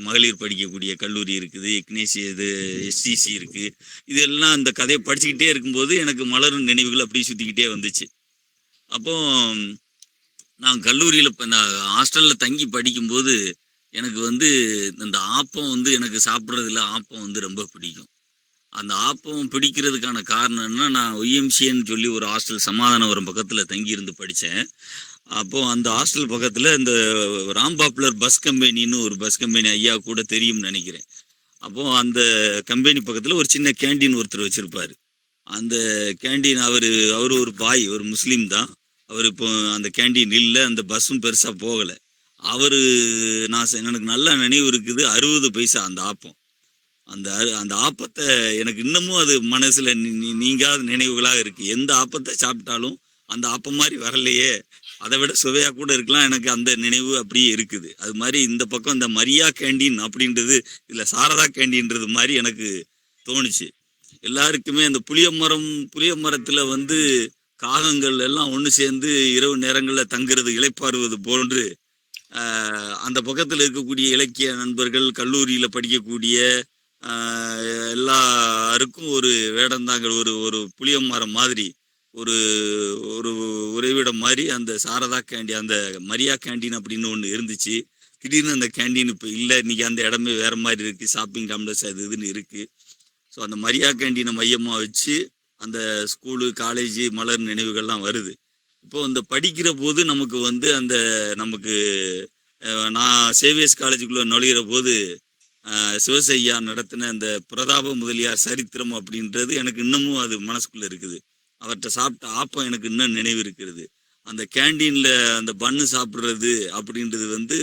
மகளிர் படிக்கக்கூடிய கல்லூரி இருக்குது, இக்னேசியது SCC இருக்கு. இதெல்லாம் அந்த கதையை படிச்சுக்கிட்டே இருக்கும்போது எனக்கு மலரும் நினைவுகள் அப்படியே சுத்திக்கிட்டே வந்துச்சு. அப்போ நான் கல்லூரியில நான் ஹாஸ்டல்ல தங்கி படிக்கும்போது எனக்கு வந்து இந்த ஆப்பம் வந்து எனக்கு சாப்பிட்றதுல ஆப்பம் ரொம்ப பிடிக்கும். அந்த ஆப்பம் பிடிக்கிறதுக்கான காரணம் என்ன, நான் OMCன்னு சொல்லி ஒரு ஹாஸ்டல் சமாதானபுரம் பக்கத்துல தங்கி இருந்து படித்தேன். அப்போ அந்த ஹாஸ்டல் பக்கத்துல இந்த ராம் பாப்புலர் பஸ் கம்பெனின்னு ஒரு பஸ் கம்பெனி ஐயா கூட தெரியும்னு நினைக்கிறேன். அப்போ அந்த கம்பெனி பக்கத்துல ஒரு சின்ன கேண்டீன் ஒருத்தர் வச்சிருப்பாரு. அந்த கேண்டீன் அவரு ஒரு பாய், ஒரு முஸ்லீம் தான். அவர் இப்போ அந்த கேண்டீன் இல்லை, அந்த பஸ்ஸும் பெருசா போகல. எனக்கு நல்ல நினைவு இருக்குது, 60 பைசா அந்த ஆப்பம். அந்த ஆப்பத்தை எனக்கு இன்னமும் அது மனசுல நீங்காத நினைவுகளாக இருக்கு. எந்த ஆப்பத்தை சாப்பிட்டாலும் அந்த ஆப்பம் மாதிரி வரலையே, அதை விட சுவையா கூட இருக்கலாம், எனக்கு அந்த நினைவு அப்படியே இருக்குது. அது மாதிரி இந்த பக்கம் இந்த மரியா கேண்டீன் அப்படின்றது இல்ல சாரதா கேண்டீன்றது மாதிரி எனக்கு தோணுச்சு. எல்லாருக்குமே அந்த புளிய மரத்துல வந்து காகங்கள் எல்லாம் ஒன்று சேர்ந்து இரவு நேரங்களில் தங்குறது, இளைப்பாறுவது போன்று அந்த பக்கத்தில் இருக்கக்கூடிய இலக்கிய நண்பர்கள், கல்லூரியில படிக்கக்கூடிய எல்லாருக்கும் ஒரு வேடந்தாங்கள், ஒரு புளிய மரம் மாதிரி ஒரு உறைவிடம் மாதிரி அந்த சாரதா கேண்டீன், அந்த மரியா கேண்டீன் அப்படின்னு ஒன்று இருந்துச்சு. திடீர்னு அந்த கேண்டீன் இப்போ இல்லை, இன்னைக்கு அந்த இடமே வேற மாதிரி இருக்கு, ஷாப்பிங் காம்ப்ளெக்ஸ் அது இதுன்னு இருக்கு. ஸோ அந்த மரியா கேண்டீனை மையமாக வச்சு அந்த ஸ்கூலு காலேஜ் மலர் நினைவுகள்லாம் வருது. இப்போ இந்த படிக்கிற போது நமக்கு வந்து நான் சேவியர்ஸ் காலேஜுக்குள்ள நுழைகிற போது சிவசையா நடத்தின அந்த பிரதாப முதலியார் சரித்திரம் அப்படின்றது எனக்கு இன்னமும் அது மனசுக்குள்ள இருக்குது. அவர்கிட்ட சாப்பிட்ட ஆப்பம் எனக்கு இன்னும் நினைவு இருக்கிறது. அந்த கேண்டீன்ல அந்த பன்னு சாப்பிட்றது அப்படின்றது வந்து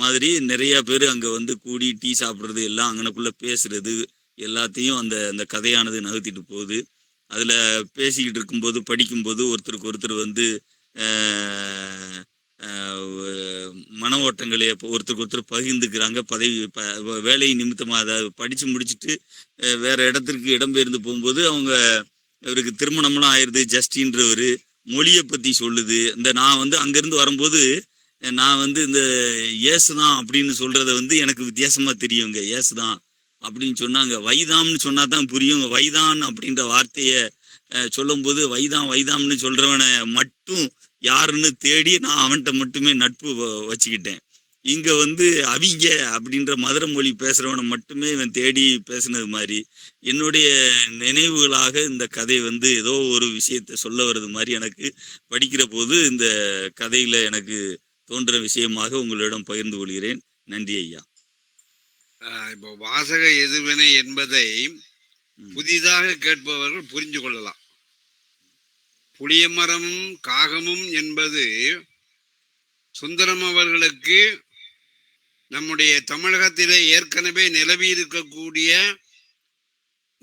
மாதிரி நிறைய பேர் அங்க வந்து கூடி டீ சாப்பிட்றது எல்லாம் அங்கனக்குள்ள பேசுறது எல்லாத்தையும் அந்த கதையானது நகர்த்திட்டு போகுது. அதுல பேசிக்கிட்டு இருக்கும்போது படிக்கும்போது ஒருத்தருக்கு ஒருத்தர் வந்து மன ஓட்டங்களை ஒருத்தருக்கு ஒருத்தர் பகிர்ந்துக்கிறாங்க. வேலை நிமித்தமாக, அதாவது படிச்சு முடிச்சுட்டு வேற இடத்திற்கு இடம்பெயர்ந்து போகும்போது அவங்க இவருக்கு திருமணம்லாம் ஆயிடுது. ஜஸ்டின்றவர் மொழியை பத்தி சொல்லுது. நான் வந்து அங்கிருந்து வரும்போது நான் வந்து இந்த ஏசுதான் அப்படின்னு சொல்றத வந்து எனக்கு வித்தியாசமா தெரியுங்க. ஏசுதான் அப்படின்னு சொன்னாங்க. வைதாம்னு சொன்னா தான் புரியும். வைதான் அப்படின்ற வார்த்தைய சொல்லும் போது வைதாம்னு சொல்றவனை மட்டும் யாருன்னு தேடி நான் அவன்கிட்ட மட்டுமே நட்பு வச்சுக்கிட்டேன். இங்க வந்து அவிங்க அப்படின்ற மதுரை மொழி பேசுறவனை மட்டுமே இவன் தேடி பேசுனது மாதிரி என்னுடைய நினைவுகளாக இந்த கதை வந்து ஏதோ ஒரு விஷயத்த சொல்ல வர்றது மாதிரி எனக்கு படிக்கிற போது இந்த கதையில எனக்கு தோன்ற விஷயமாக உங்களிடம் பகிர்ந்து கொள்கிறேன். நன்றி ஐயா. இப்போ வாசக எதிர்வினை என்பதை புதிதாக கேட்பவர்கள் புரிந்து கொள்ளலாம். புளியமரமும் காகமும் என்பது சுந்தரம் அவர்களுக்கு நம்முடைய தமிழகத்திலே ஏற்கனவே நிலவி இருக்கக்கூடிய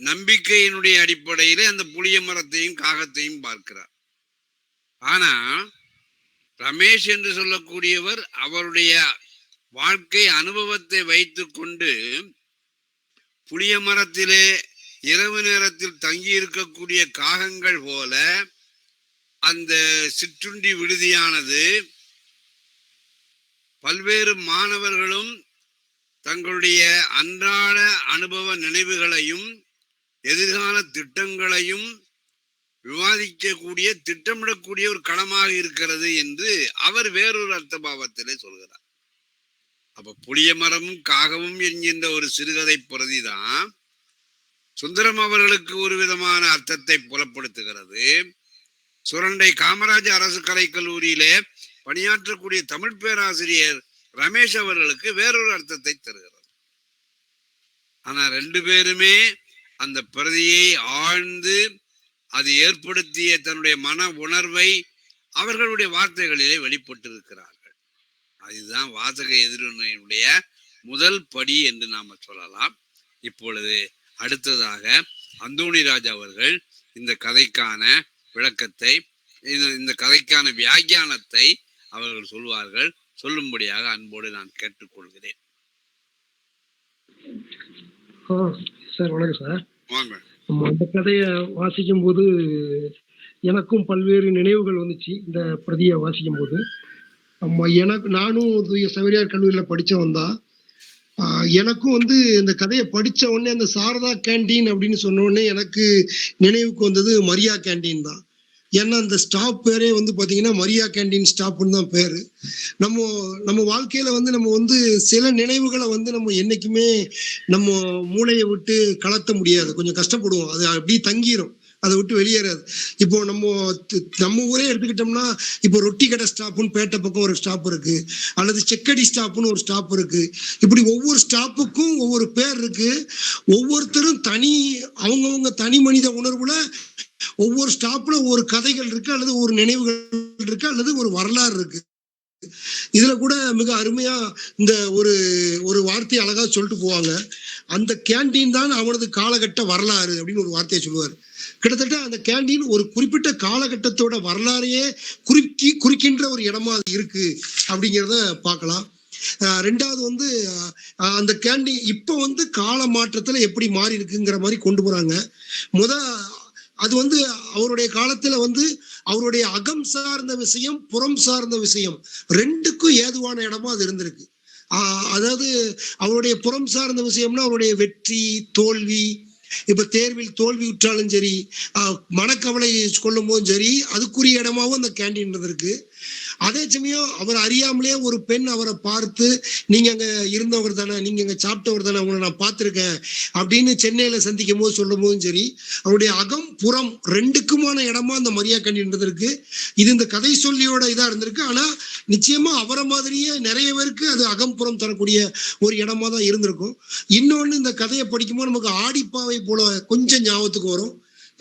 நம்பிக்கையினுடைய அடிப்படையிலே அந்த புளிய மரத்தையும் காகத்தையும் பார்க்கிறார். ஆனா ரமேஷ் என்று சொல்லக்கூடியவர் அவருடைய வாழ்க்கை அனுபவத்தை வைத்து கொண்டு புளிய மரத்திலே இரவு நேரத்தில் தங்கி இருக்கக்கூடிய காகங்கள் போல அந்த சிற்றுண்டி விடுதியானது பல்வேறு மாணவர்களும் தங்களுடைய அன்றாட அனுபவ நினைவுகளையும் எதிர்கால திட்டங்களையும் விவாதிக்கக்கூடிய திட்டமிடக்கூடிய ஒரு களமாக இருக்கிறது என்று அவர் வேறொரு அர்த்தபாவத்திலே சொல்கிறார். அப்ப புளிய மரமும் காகமும் என்கின்ற ஒரு சிறுகதை பிரதிதான் சுந்தரம் அவர்களுக்கு ஒரு விதமான அர்த்தத்தை புலப்படுத்துகிறது. சுரண்டை காமராஜ் அரசு கலைக்கல்லூரியிலே பணியாற்றக்கூடிய தமிழ் பேராசிரியர் ரமேஷ் அவர்களுக்கு வேறொரு அர்த்தத்தை தருகிறது. ஆனா ரெண்டு பேருமே அந்த பிரதியை ஆழ்ந்து அது ஏற்படுத்திய தன்னுடைய மன உணர்வை அவர்களுடைய வார்த்தைகளிலே வெளிப்பட்டிருக்கிறார்கள். அதுதான் வாசக எதிர்வினையினுடைய முதல் படி என்று நாம சொல்லலாம். இப்பொழுது அடுத்ததாக அந்தோணிராஜ் அவர்கள் இந்த கதைக்கான விளக்கத்தை, இந்த கதைக்கான வியாக்கியானத்தை அவர்கள் சொல்வார்கள். சொல்லும்படியாக அன்போடு நான் கேட்டுக்கொள்கிறேன். சார் வணக்கம் சார். வாங்க. அந்த கதையை வாசிக்கும் போது எனக்கும் பல்வேறு நினைவுகள் வந்துச்சு. இந்த பிரதியை வாசிக்கும் போது நானும் சவேரியார் கல்லூரியில படிச்சவன் தான். எனக்கும் வந்து இந்த கதையை படிச்ச உடனே அந்த சாரதா கேண்டீன் அப்படின்னு சொன்ன உடனே எனக்கு நினைவுக்கு வந்தது மரியா கேண்டீன் தான். ஏன்னா அந்த ஸ்டாப் பேரே வந்து பாத்தீங்கன்னா மரியா கேண்டீன் ஸ்டாப்னு தான் பேரு. நம்ம வாழ்க்கையில வந்து நம்ம வந்து சில நினைவுகளை வந்து நம்ம என்னைக்குமே நம்ம மூளையை விட்டு கலத்த முடியாது. கொஞ்சம் கஷ்டப்படுவோம். அது அப்படியே தங்கிரும், அதை விட்டு வெளியேறாது. இப்போ நம்ம ஊரே எடுத்துக்கிட்டோம்னா இப்போ ரொட்டி கடை ஸ்டாப்புன்னு பேட்டை பக்கம் ஒரு ஸ்டாப் இருக்கு, அல்லது செக்கடி ஸ்டாப்புன்னு ஒரு ஸ்டாப் இருக்கு. இப்படி ஒவ்வொரு ஸ்டாப்புக்கும் ஒவ்வொரு பேர் இருக்கு. ஒவ்வொருத்தரும் அவங்கவுங்க தனி மனித உணர்வுல ஒவ்வொரு ஸ்டாப்ல ஒரு கதைகள் இருக்கு, அல்லது ஒரு நினைவுகள் இருக்கு, அல்லது ஒரு வரலாறு இருக்கு. இதுல கூட மிக அருமையா இந்த ஒரு வார்த்தையை அழகா சொல்லிட்டு போவாங்க. அந்த கேண்டீன் தான் அவனது காலகட்ட வரலாறு அப்படின்னு ஒரு வார்த்தையை சொல்லுவார். கிட்டத்தட்ட அந்த கேண்டீன் ஒரு குறிப்பிட்ட காலகட்டத்தோட வரலாறையே குறிக்கின்ற ஒரு இடமா அது இருக்கு அப்படிங்கிறத பார்க்கலாம். ரெண்டாவது வந்து அந்த கேண்டீன் இப்ப வந்து கால மாற்றத்துல எப்படி மாறி இருக்குங்கிற மாதிரி கொண்டு போறாங்க. அது வந்து அவருடைய காலத்துல வந்து அவருடைய அகம் சார்ந்த விஷயம், புறம் சார்ந்த விஷயம் ரெண்டுக்கும் ஏதுவான இடமா அது இருந்திருக்கு. அதாவது அவருடைய புறம் சார்ந்த விஷயம்னா அவருடைய வெற்றி தோல்வி, இப்ப தேர்வில் தோல்வி உற்றாலும் சரி, மனக்கவலை கொள்ளும் போதும் சரி, அதுக்குரிய இடமாவும் அந்த கேண்டீன் இருக்கு. அதே சமயம் அவர் அறியாமலே ஒரு பெண் அவரை பார்த்து, நீங்க அங்க இருந்தவர் தானே, நீங்க அங்க சாப்பிட்டவர் தானே, உங்களை நான் பார்த்திருக்கேன் அப்படின்னு சென்னையில சந்திக்கும் போது சொல்லும் போதும் சரி, அவருடைய அகம் புறம் ரெண்டுக்குமான இடமா அந்த மரியா கேண்டீன் இருக்கு. இது இந்த கதை சொல்லியோட இதா இருந்திருக்கு. ஆனா நிச்சயமா அவரை மாதிரியே நிறைய பேருக்கு அது அகம்புறம் தரக்கூடிய ஒரு இடமா தான் இருந்திருக்கும். இன்னொன்னு, இந்த கதையை படிக்கும்போது நமக்கு ஆடிப்பாவை போல கொஞ்சம் ஞாபகத்துக்கு வரும்.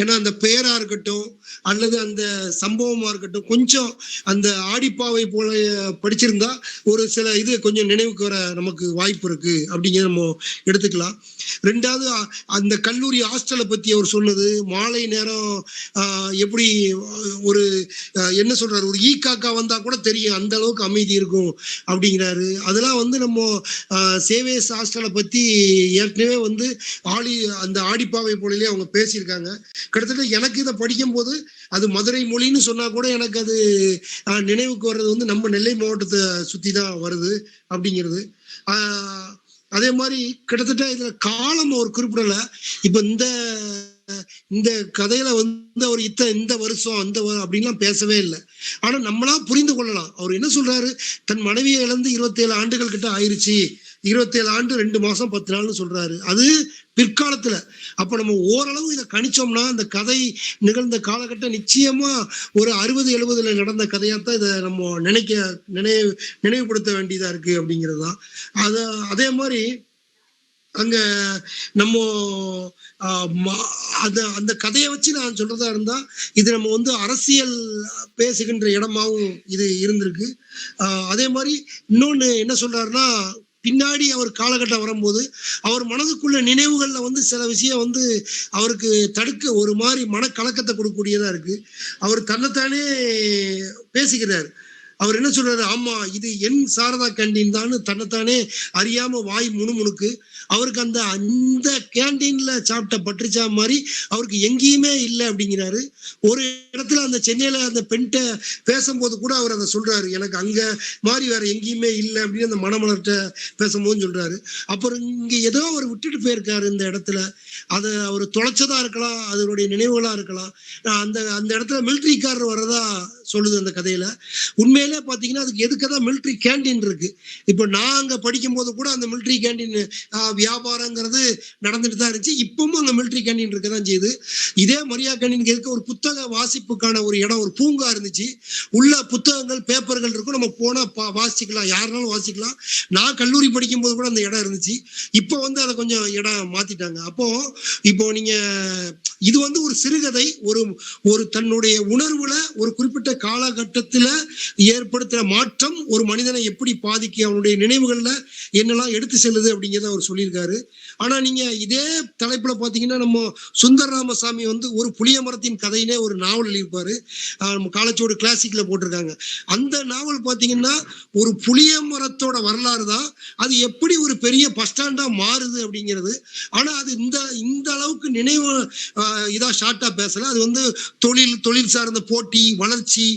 ஏன்னா அந்த பெயரா இருக்கட்டும் அல்லது அந்த சம்பவமா இருக்கட்டும் கொஞ்சம் அந்த ஆடிப்பாவை போல படிச்சிருந்தா ஒரு சில இது கொஞ்சம் நினைவுக்கு வர நமக்கு வாய்ப்பு இருக்கு அப்படிங்கிறத நம்ம எடுத்துக்கலாம். ரெண்டாவது அந்த கல்லூரி ஹாஸ்டலை பத்தி அவர் சொன்னது, மாலை நேரம் எப்படி ஒரு என்ன சொல்றாரு, ஒரு காக்கா வந்தா கூட தெரியும் அந்த அளவுக்கு அமைதி இருக்கும் அப்படிங்கிறாரு. அதெல்லாம் வந்து நம்ம சேவேஸ் ஹாஸ்டலை பத்தி ஏற்கனவே வந்து அந்த ஆடிப்பாவை போலிலே அவங்க பேசியிருக்காங்க. கிட்டத்தட்ட எனக்கு இதை படிக்கும் போது அது மதுரை மொழின்னு சொன்னா கூட எனக்கு அது நினைவுக்கு வர்றது வந்து நம்ம நெல்லை மாவட்டத்தை சுத்தி தான் வருது அப்படிங்கிறது. அதே மாதிரி கிட்டத்தட்ட இதுல காலம் ஒரு குறிப்பிடல. இப்ப இந்த கதையில வந்து அவர் இந்த வருஷம் அந்த அப்படின்லாம் பேசவே இல்லை. ஆனா நம்மளா புரிந்து கொள்ளலாம். அவர் என்ன சொல்றாரு, தன் மனைவியை இழந்து 27 ஆண்டுகள் கிட்ட ஆயிருச்சு, 27 ஆண்டு 2 மாசம் 10 நாள்னு சொல்றாரு. அது பிற்காலத்துல. அப்ப நம்ம ஓரளவு இதை கணிச்சோம்னா அந்த கதை நிகழ்ந்த காலகட்டம் நிச்சயமா ஒரு 60-70ல நடந்த கதையாத்தான் இதை நம்ம நினைவுபடுத்த வேண்டியதா இருக்கு அப்படிங்கிறதுதான். அதே மாதிரி அங்க நம்ம அந்த கதையை வச்சு நான் சொல்றதா இருந்தா இது நம்ம வந்து அரசியல் பேசுகின்ற இடமாவும் இது இருந்திருக்கு. அதே மாதிரி இன்னொன்னு என்ன சொல்றாருன்னா, பின்னாடி அவர் காலகட்டம் வரும்போது அவர் மனதுக்குள்ள நினைவுகள்ல வந்து சில விஷயம் வந்து அவருக்கு தடுக்க ஒரு மாதிரி மனக்கலக்கத்தை கொடுக்கக்கூடியதா இருக்கு. அவர் தன்னைத்தானே பேசிக்கிறார். அவர் என்ன சொல்றாரு, ஆமா இது என் சாரதா கேண்டீன் தான் தன்னைத்தானே அறியாம வாய் முணுமுணுக்கு. அவருக்கு அந்த கேண்டீன்ல சாப்பிட்ட பட்டுச்சா மாதிரி அவருக்கு எங்கேயுமே இல்லை அப்படிங்கிறாரு. ஒரு இடத்துல அந்த சென்னையில அந்த பெண்கிட்ட பேசும்போது கூட அவர் அதை சொல்றாரு, எனக்கு அங்க மாதிரி வேற எங்கேயுமே இல்லை அப்படின்னு அந்த மணமலர்கிட்ட பேசும்போது சொல்றாரு. அப்புறம் இங்க ஏதோ அவர் விட்டுட்டு போயிருக்காரு இந்த இடத்துல. அதை அவர் தொலைச்சதா இருக்கலாம், அதனுடைய நினைவுகளா இருக்கலாம். அந்த இடத்துல மிலிட்ரிக்காரர் வர்றதா சொல்லுது அந்த கதையில. உண்மையிலே பாத்தீங்கன்னா அதுக்கு எதுக்கதான் மிலிட்ரி கேண்டீன் இருக்கு. இப்ப நான் அங்க படிக்கும் போது கூட அந்த மிலிட்ரி கேண்டீன் வியாபாரங்கிறது நடந்துட்டு தான் இருந்துச்சு. இப்பவும் அங்க மிலிட்ரி கேண்டீன் இருக்கதான் செய்யுது. இதே மரியா கேண்டீன் இருக்க ஒரு புத்தக வாசிப்புக்கான ஒரு இடம், ஒரு பூங்கா இருந்துச்சு. உள்ள புத்தகங்கள் பேப்பர்கள் இருக்கும், நம்ம போனா வாசிக்கலாம், யாருனாலும் வாசிக்கலாம். நான் கல்லூரி படிக்கும் போது கூட அந்த இடம் இருந்துச்சு. இப்போ வந்து அதை கொஞ்சம் இடம் மாத்திட்டாங்க. இப்போ நீங்க இது வந்து ஒரு சிறுகதை, ஒரு தன்னுடைய உணர்வுல ஒரு குறிப்பிட்ட காலகட்டத்துல ஏற்படுத்துற மாற்றம் ஒரு மனிதனை எப்படி பாதிக்க, அவனுடைய நினைவுகள்ல என்னெல்லாம் எடுத்து செல்லுது அப்படிங்கிறத அவர் சொல்லியிருக்காரு. ஆனா நீங்க இதே தலைப்புல பாத்தீங்கன்னா நம்ம சுந்தர் ராமசாமி வந்து ஒரு புளிய மரத்தின் கதையினே ஒரு நாவல் எழுதியிருப்பாரு. காலேஜோட கிளாசிக்ல போட்டிருக்காங்க. அந்த நாவல் பாத்தீங்கன்னா ஒரு புளிய மரத்தோட வரலாறு தான், அது எப்படி ஒரு பெரிய பஸ் ஸ்டாண்டா மாறுது அப்படிங்கிறது. ஆனா அது இந்த அளவுக்கு நினைவு இதா ஷார்ட்டா பேசல. அது வந்து தொழில் சார்ந்த போட்டி, வளர்ச்சி,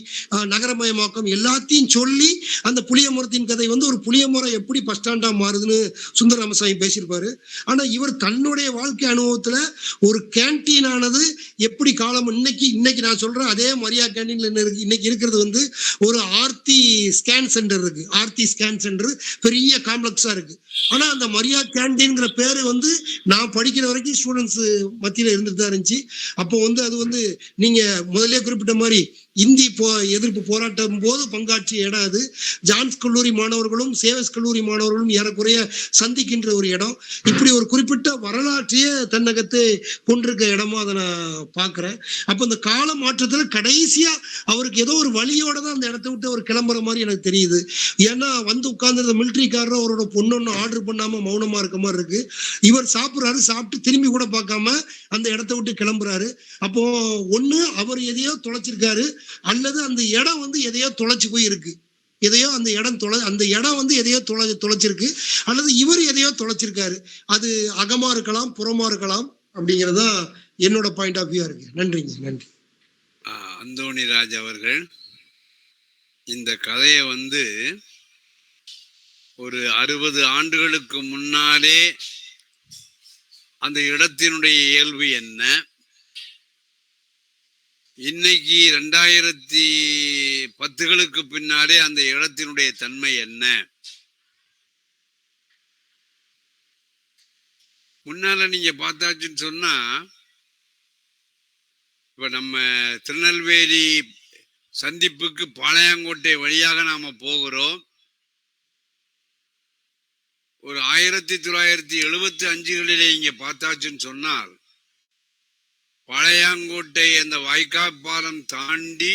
நகரமயமாக்கம் எல்லாத்தையும் சொல்லி அந்த புளிய மரத்தின் கதை வந்து ஒரு புளிய மரம் எப்படி பஸ் ஸ்டாண்டா மாறுதுன்னு சுந்தர ராமசாமி பேசியிருப்பாரு. ஆனா இவர் தன்னுடைய வாழ்க்கை அனுபவத்துல ஒரு கேண்டீன் ஆனது எப்படி காலம் இன்னைக்கு நான் சொல்றேன் அதே மரியா கேண்டீன்ல இன்னைக்கு இருக்கிறது வந்து ஒரு ஆர்த்தி ஸ்கேன் சென்டர் இருக்கு. ஆர்த்தி ஸ்கேன் சென்டர் பெரிய காம்ப்ளெக்ஸா இருக்கு. ஆனா அந்த மரியா கேண்டீன்ங்கிற பேரு வந்து நான் படிக்கிற வரைக்கும் ஸ்டூடெண்ட்ஸ் மத்தியில இருந்துட்டு தான் இருந்துச்சு. அப்போ வந்து அது வந்து நீங்க முதல்ல குறிப்பிட்ட மாதிரி இந்தி எதிர்ப்பு போராட்டம் போது பங்காற்றிய இடம் அது. ஜான்ஸ் கல்லூரி மாணவர்களும் சேவஸ் கல்லூரி மாணவர்களும் ஏறக்குறைய சந்திக்கின்ற ஒரு இடம். இப்படி ஒரு குறிப்பிட்ட வரலாற்றையே தன்னகத்தை கொண்டிருக்க இடமா அதை நான் பாக்குறேன். அப்ப இந்த கால மாற்றத்துல கடைசியா அவருக்கு ஏதோ ஒரு வழியோட தான் அந்த இடத்த விட்டு அவர் கிளம்புற மாதிரி எனக்கு தெரியுது. ஏன்னா வந்து உட்கார்ந்து மிலிட்ரிக்காரர் அவரோட பொண்ணு ஆர்டர் பண்ணாம மௌனமா இருக்க மாதிரி இருக்கு. இவர் சாப்பிடுறாரு, சாப்பிட்டு திரும்பி கூட பார்க்காம அந்த இடத்த விட்டு கிளம்புறாரு. அப்போ ஒண்ணு அவர் எதையோ தொலைச்சிருக்காரு, அல்லது அந்த இடம் வந்து எதையோ தொலைச்சு போய் இருக்கு. எதையோ அந்த இடம் வந்து எதையோ தொலைச்சிருக்கு, அல்லது இவர் எதையோ தொலைச்சிருக்காரு. அது அகமா இருக்கலாம், புறமா இருக்கலாம் அப்படிங்கறதா என்னோட பாயிண்ட் ஆஃப் வியூ இருக்கு. நன்றிங்க. நன்றி. அந்தோணிராஜ் அவர்கள் இந்த கதையை வந்து ஒரு 60 ஆண்டுகளுக்கு முன்னாலே அந்த இடத்தினுடைய இயல்பு என்ன, இன்னைக்கு 2010களுக்கு பின்னாலே அந்த இடத்தினுடைய தன்மை என்ன, முன்னால நீங்க பார்த்தாச்சுன்னு சொன்னா இப்ப நம்ம திருநெல்வேலி சந்திப்புக்கு பாளையங்கோட்டை வழியாக நாம போகிறோம். ஒரு 1975களிலே இங்க பார்த்தாச்சுன்னு சொன்னால் பாளையங்கோட்டை அந்த வாய்க்காப்பாலம் தாண்டி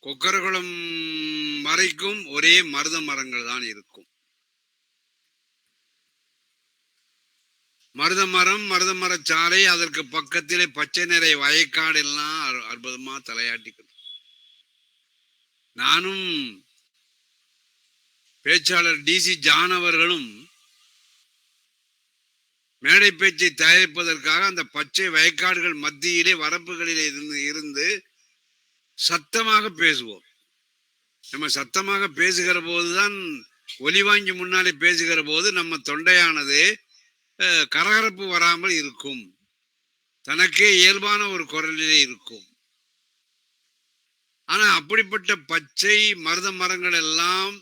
கொக்கரகுளம் வரைக்கும் ஒரே மருத மரங்கள் தான் இருக்கும். மருத மரச்சாலை, அதற்கு பக்கத்திலே பச்சை நிறை வயக்காடு எல்லாம் அற்புதமா தலையாட்டிக்கிறது. நானும் பேச்சாளர் DC ஜான் அவர்களும் மேடை பேச்சை தயாரிப்பதற்காக அந்த பச்சை வயக்காடுகள் மத்தியிலே வரப்புகளிலே இருந்து சத்தமாக பேசுவோம். நம்ம சத்தமாக பேசுகிற போதுதான், ஒலி வாங்கி முன்னாலே பேசுகிற போது நம்ம தொண்டையானது கரகரப்பு வராமல் இருக்கும், தனக்கே இயல்பான ஒரு குரலிலே இருக்கும். ஆனா அப்படிப்பட்ட பச்சை மருத மரங்கள் எல்லாம்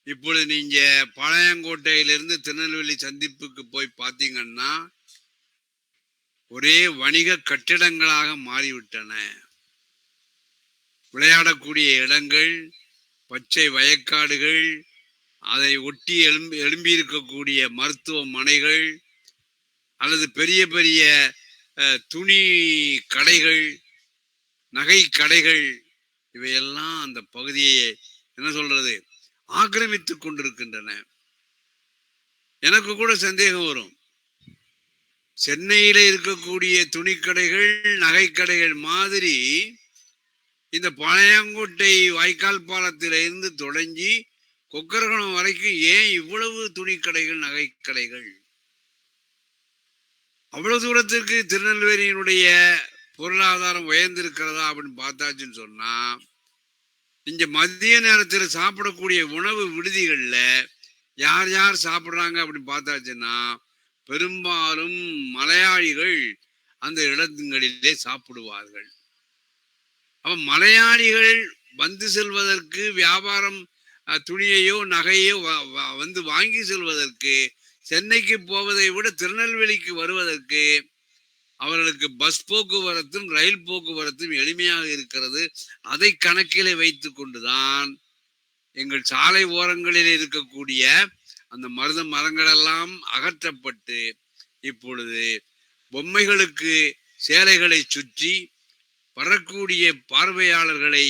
இப்பொழுது நீங்க பாளையங்கோட்டையிலிருந்து திருநெல்வேலி சந்திப்புக்கு போய் பார்த்தீங்கன்னா ஒரே வணிக கட்டிடங்களாக மாறிவிட்டன. விளையாடக்கூடிய இடங்கள், பச்சை வயக்காடுகள், அதை ஒட்டி எழும்பி இருக்கக்கூடிய மருத்துவமனைகள் அல்லது பெரிய பெரிய துணி கடைகள், நகை கடைகள், இவையெல்லாம் அந்த பகுதியை என்ன சொல்றது ஆக்கிரமித்துக் கொண்டிருக்கின்றன. எனக்கு கூட சந்தேகம் வரும், சென்னையில இருக்கக்கூடிய துணிக்கடைகள், நகை கடைகள் மாதிரி இந்த பாளையங்கோட்டை வாய்க்கால் பாலத்தில இருந்து தொடங்கி கொக்கரகுளம் வரைக்கும் ஏன் இவ்வளவு துணிக்கடைகள், நகை கடைகள்? அவ்வளவு தூரத்திற்கு திருநெல்வேலியினுடைய பொருளாதாரம் உயர்ந்திருக்கிறதா அப்படின்னு பார்த்தாச்சுன்னு சொன்னா, இங்க மதிய நேரத்தில் சாப்பிடக்கூடிய உணவு விடுதிகள்ல யார் யார் சாப்பிடுறாங்க அப்படின்னு பார்த்தாச்சுன்னா பெரும்பாலும் மலையாளிகள் அந்த இடங்களிலே சாப்பிடுவார்கள். அப்ப மலையாளிகள் வந்து செல்வதற்கு, வியாபாரம் துணியையோ நகையோ வந்து வாங்கி செல்வதற்கு, சென்னைக்கு போவதை விட திருநெல்வேலிக்கு வருவதற்கு அவர்களுக்கு பஸ் போக்குவரத்தும் ரயில் போக்குவரத்தும் எளிமையாக இருக்கிறது. அதை கணக்கிலே வைத்துக் கொண்டுதான் எங்கள் சாலை ஓரங்களில் இருக்கக்கூடிய அந்த மருத மரங்களெல்லாம் அகற்றப்பட்டு இப்பொழுது பொம்மைகளுக்கு சேலைகளை சுற்றி வரக்கூடிய பார்வையாளர்களை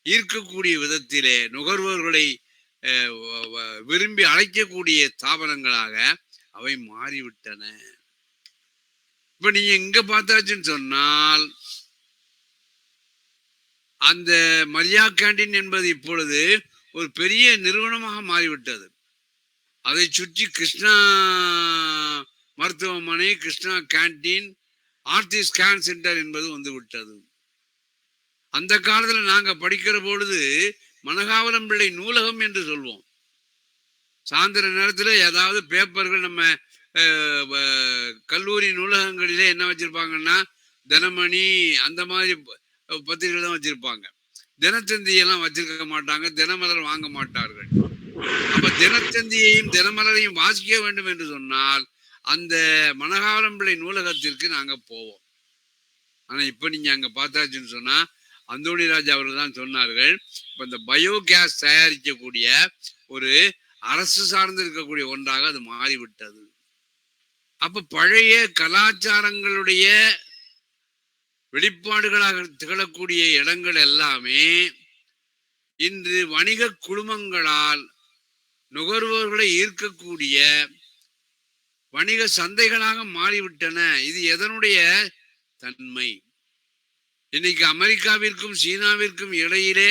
ஈர்க்கக்கூடிய விதத்திலே நுகர்வோர்களை விரும்பி அழைக்கக்கூடிய ஸ்தாபனங்களாக அவை மாறிவிட்டன. இப்ப நீங்க இங்க பார்த்தாச்சுன்னு சொன்னால் அந்த மரியா கேண்டீன் என்பது இப்பொழுது ஒரு பெரிய நிறுவனமாக மாறிவிட்டது. அதை சுற்றி கிருஷ்ணா மருத்துவமனை, Krishna canteen, Aarthi scan centre என்பது வந்து விட்டது. அந்த காலத்துல நாங்க படிக்கிற பொழுது மனகாவலம் பிள்ளை நூலகம் என்று சொல்வோம். சாயந்தர நேரத்துல ஏதாவது பேப்பர்கள், நம்ம கல்லூரி நூலகங்களிலே என்ன வச்சிருப்பாங்கன்னா தினமணி அந்த மாதிரி பத்திரிகை தான் வச்சிருப்பாங்க. தினத்தந்தியெல்லாம் வச்சிருக்க மாட்டாங்க, தினமலர் வாங்க மாட்டார்கள். அப்ப தினத்தந்தியையும் தினமலரையும் வாசிக்க வேண்டும் என்று சொன்னால் அந்த மனகாவலம் பிள்ளை நூலகத்திற்கு நாங்க போவோம். ஆனா இப்ப நீங்க அங்க பார்த்தாச்சுன்னு சொன்னா, அந்தோணிராஜ் அவர்கள் தான் சொன்னார்கள், இப்ப இந்த பயோகேஸ் தயாரிக்கக்கூடிய ஒரு அரசு சார்ந்து இருக்கக்கூடிய ஒன்றாக அது மாறிவிட்டது. அப்ப பழைய கலாச்சாரங்களுடைய வெளிப்பாடுகளாக திகழக்கூடிய இடங்கள் எல்லாமே இன்று வணிக குழுமங்களால் நுகர்வோர்களை ஈர்க்கக்கூடிய வணிக சந்தைகளாக மாறிவிட்டன. இது எதனுடைய தன்மை? இன்னைக்கு அமெரிக்காவிற்கும் சீனாவிற்கும் இடையிலே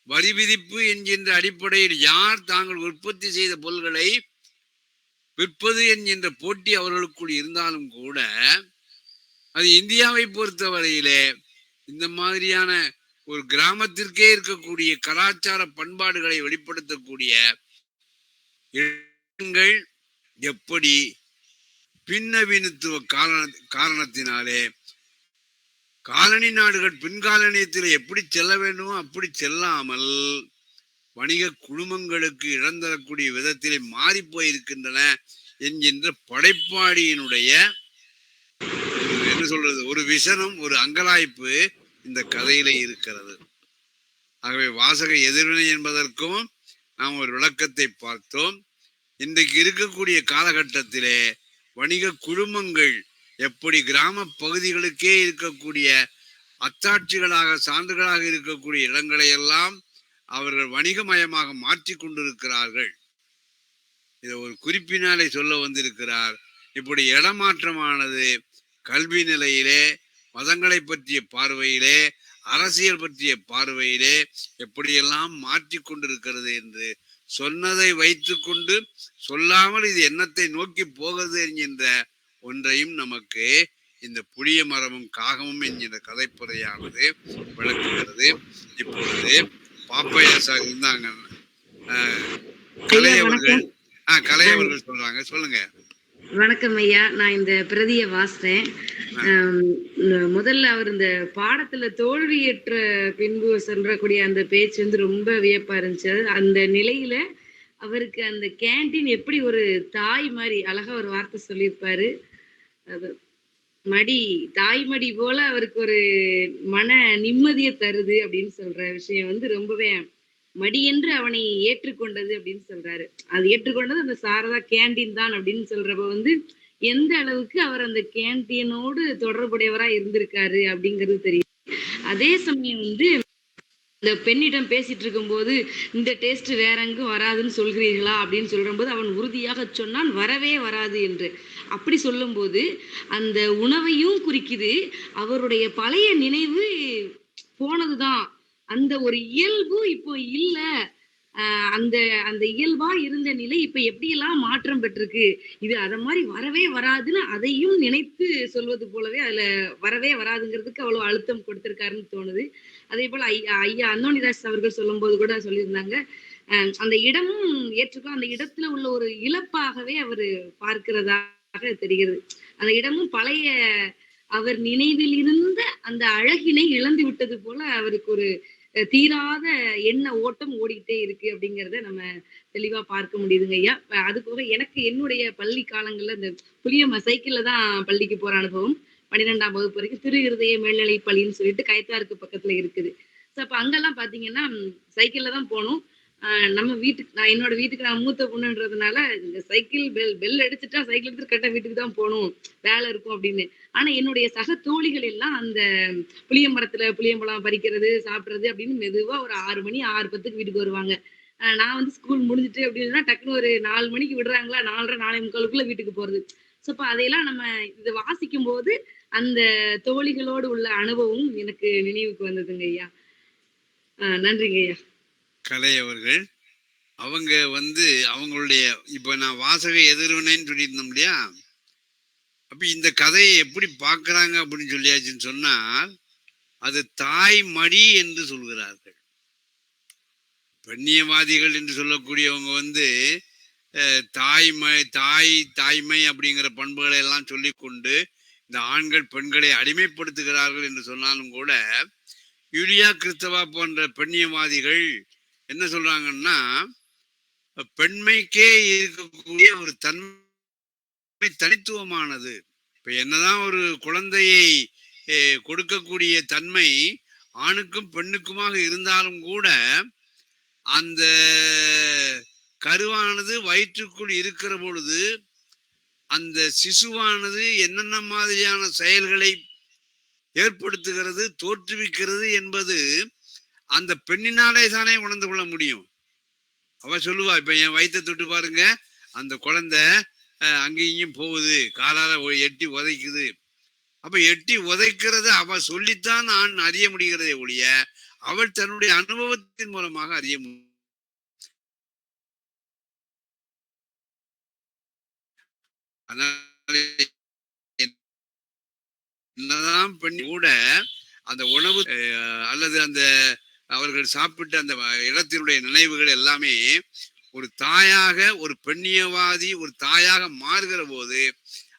வரி விதிப்பு என்கின்ற அடிப்படையில் யார் தாங்கள் உற்பத்தி செய்த பொருள்களை விற்பது என்கின்ற போட்டி அவர்களுக்குள் இருந்தாலும் கூட, அது இந்தியாவை பொறுத்தவரையிலே இந்த மாதிரியான ஒரு கிராமத்திற்கே இருக்கக்கூடிய கலாச்சார பண்பாடுகளை வெளிப்படுத்தக்கூடிய இடங்கள் எப்படி பின்னவீனத்துவ காரணத்தினாலே காலனி நாடுகள் பின்காலனியத்தில் எப்படி செல்ல வேண்டுமோ அப்படி செல்லாமல் வணிக குழுமங்களுக்கு இடம் தரக்கூடிய விதத்திலே மாறி போயிருக்கின்றன என்கின்ற படைப்பாளியினுடைய என்ன சொல்றது, ஒரு விசனம், ஒரு அங்கலாய்ப்பு இந்த கதையில இருக்கிறது. ஆகவே வாசக எதிர்வினை என்பதற்கும் நாம் ஒரு விளக்கத்தை பார்த்தோம். இன்றைக்கு இருக்கக்கூடிய காலகட்டத்திலே வணிக குழுமங்கள் எப்படி கிராம பகுதிகளுக்கே இருக்கக்கூடிய அத்தாட்சிகளாக சான்றுகளாக இருக்கக்கூடிய இடங்களை எல்லாம் அவர்கள் வணிகமயமாக மாற்றி கொண்டிருக்கிறார்கள். இதை ஒரு குறிப்பினாலே சொல்ல வந்திருக்கிறார். இப்படி இடமாற்றமானது கல்வி நிலையிலே, மதங்களை பற்றிய பார்வையிலே, அரசியல் பற்றிய பார்வையிலே எப்படியெல்லாம் மாற்றி கொண்டிருக்கிறது என்று சொன்னதை வைத்துக்கொண்டு சொல்லாமல் இது என்னத்தை நோக்கி போகிறது என்கின்ற ஒன்றையும் நமக்கு இந்த புளிய மரமும் காகமும் என்கிற கதைப்புரையானது விளக்குகிறது. இப்பொழுது பாப்பையா சார் இருந்தாங்க, கலை அவர்கள் கலை அவர்கள் சொல்றாங்க. சொல்லுங்க. வணக்கம் ஐயா. நான் இந்த பிரதியை வாசித்தேன். முதல்ல அவர் இந்த பாடத்துல தோல்வியற்ற பின்பு சொல்றக்கூடிய அந்த பேச்சு வந்து ரொம்ப வியப்பா இருந்துச்சு. அந்த நிலையில அவருக்கு அந்த கேண்டீன் எப்படி ஒரு தாய் மாதிரி அழகா ஒரு வார்த்தை சொல்லியிருப்பாரு. அது மடி, தாய்மடி போல அவருக்கு ஒரு மன நிம்மதியை தருது அப்படின்னு சொல்ற விஷயம் வந்து ரொம்பவே மடி என்று அவனை ஏற்றுக்கொண்டது அப்படின்னு சொல்றாரு. அது ஏற்றுக்கொண்டது அந்த சாரதா கேண்டீன் தான் அப்படின்னு சொல்றப்ப வந்து எந்த அளவுக்கு அவர் அந்த கேண்டீனோடு தொடர்புடையவரா இருந்திருக்காரு அப்படிங்கிறது தெரியும். அதே சமயம் வந்து இந்த பெண்ணிடம் பேசிட்டு இருக்கும்போது இந்த டேஸ்ட் வேற எங்கும் வராதுன்னு சொல்கிறீர்களா அப்படின்னு சொல்லும்போது அவன் உறுதியாக சொன்னான் வரவே வராது என்று. அப்படி சொல்லும்போது அந்த உணவையும் குறிக்குது, அவருடைய பழைய நினைவு போனதுதான், அந்த ஒரு இயல்பு இப்போ இல்ல, அந்த அந்த இயல்பா இருந்த நிலை இப்ப எப்படியெல்லாம் மாற்றம் பெற்றிருக்கு, இது அத மாதிரி வரவே வராதுன்னு அதையும் நினைத்து சொல்வது போலவே அதுல வரவே வராதுங்கிறதுக்கு அவ்வளவு அழுத்தம் கொடுத்திருக்காருன்னு தோணுது. அதே போல ஐயா அந்தோணிதாஸ் அவர்கள் சொல்லும் போது கூட சொல்லியிருந்தாங்க, அந்த இடமும் ஏற்றுக்கோ, அந்த இடத்துல உள்ள ஒரு இழப்பாகவே அவரு பார்க்கிறதாக தெரிகிறது. அந்த இடமும் பழைய அவர் நினைவில் இருந்த அந்த அழகினை இழந்து விட்டது போல அவருக்கு ஒரு தீராத எண்ண ஓட்டம் ஓடிக்கிட்டே இருக்கு அப்படிங்கிறத நம்ம தெளிவா பார்க்க முடியுதுங்க ஐயா. அது போக எனக்கு என்னுடைய பள்ளி காலங்கள்ல இந்த புளிய சைக்கிள்ல தான் பள்ளிக்கு போற அனுபவம். 12ஆம் வகுப்பு வரைக்கும் திரு இருதய மேல்நிலை பள்ளின்னு சொல்லிட்டு கயத்தாருக்கு பக்கத்துல இருக்குது. ஸோ அப்ப அங்கெல்லாம் பாத்தீங்கன்னா சைக்கிள்ல தான் போகணும். நம்ம வீட்டுக்கு, நான் என்னோட வீட்டுக்கு நான் மூத்த பொண்ணுன்றதுனால இந்த சைக்கிள் பெல் அடிச்சுட்டா சைக்கிள் எடுத்துட்டு கரெக்டா வீட்டுக்கு தான் போகணும், வேலை இருக்கும் அப்படின்னு. ஆனா என்னுடைய சக தோழிகள் எல்லாம் அந்த புளிய மரத்துல புளியம்பழம் பறிக்கிறது சாப்பிடுறது அப்படின்னு மெதுவா ஒரு 6 மணி 6:10 வீட்டுக்கு வருவாங்க. நான் வந்து ஸ்கூல் முடிஞ்சுட்டு அப்படின்னா டக்குன்னு ஒரு 4 மணிக்கு விடுறாங்களா, 4:30 4:45 வீட்டுக்கு போறது. ஸோ அப்ப அதையெல்லாம் நம்ம இதை வாசிக்கும் போது அந்த தோழிகளோடு உள்ள அனுபவம் எனக்கு நினைவுக்கு வந்ததுங்க ஐயா. நன்றிங்க ஐயா. கலை அவர்கள் அவங்க வந்து அவங்களுடைய இப்ப நான் வாசக எதிர்வினைன்னு சொல்லியிருந்தோம் இல்லையா, அப்ப இந்த கதையை எப்படி பார்க்கறாங்க அப்படின்னு சொல்லியாச்சுன்னு சொன்னால் அது தாய் மடி என்று சொல்கிறார்கள். பெண்ணியவாதிகள் என்று சொல்லக்கூடியவங்க வந்து தாய்மை அப்படிங்கிற பண்புகளை எல்லாம் சொல்லி கொண்டு இந்த ஆண்கள் பெண்களை அடிமைப்படுத்துகிறார்கள் என்று சொன்னாலும் கூட யூலியா கிறிஸ்தவா போன்ற பெண்ணியவாதிகள் என்ன சொல்றாங்கன்னா, பெண்மைக்கே இருக்கக்கூடிய ஒரு தன்மை தனித்துவமானது. இப்ப என்னதான் ஒரு குழந்தையை கொடுக்கக்கூடிய தன்மை ஆணுக்கும் பெண்ணுக்குமாக இருந்தாலும் கூட அந்த கருவானது வயிற்றுக்குள் இருக்கிற பொழுது அந்த சிசுவானது என்னென்ன மாதிரியான செயல்களை ஏற்படுத்துகிறது, தோற்றுவிக்கிறது என்பது அந்த பெண்ணினாலே தானே உணர்ந்து கொள்ள முடியும். அவ சொல்லுவா, இப்ப என் வயிற்றை தொட்டு பாருங்க, அந்த குழந்தை அங்கேயும் போகுது, காலால எட்டி உதைக்குது. அப்ப எட்டி உதைக்கிறது அவ சொல்லித்தான் நான் அறிய முடிகிறதே ஒழிய அவள் தன்னுடைய அனுபவத்தின் மூலமாக அறிய முடியும். என்னதான் பண்ணி கூட அந்த உணவு அல்லது அந்த அவர்கள் சாப்பிட்ட அந்த இடத்தினுடைய நினைவுகள் எல்லாமே ஒரு தாயாக, ஒரு பெண்ணியவாதி ஒரு தாயாக மாறுகிற போது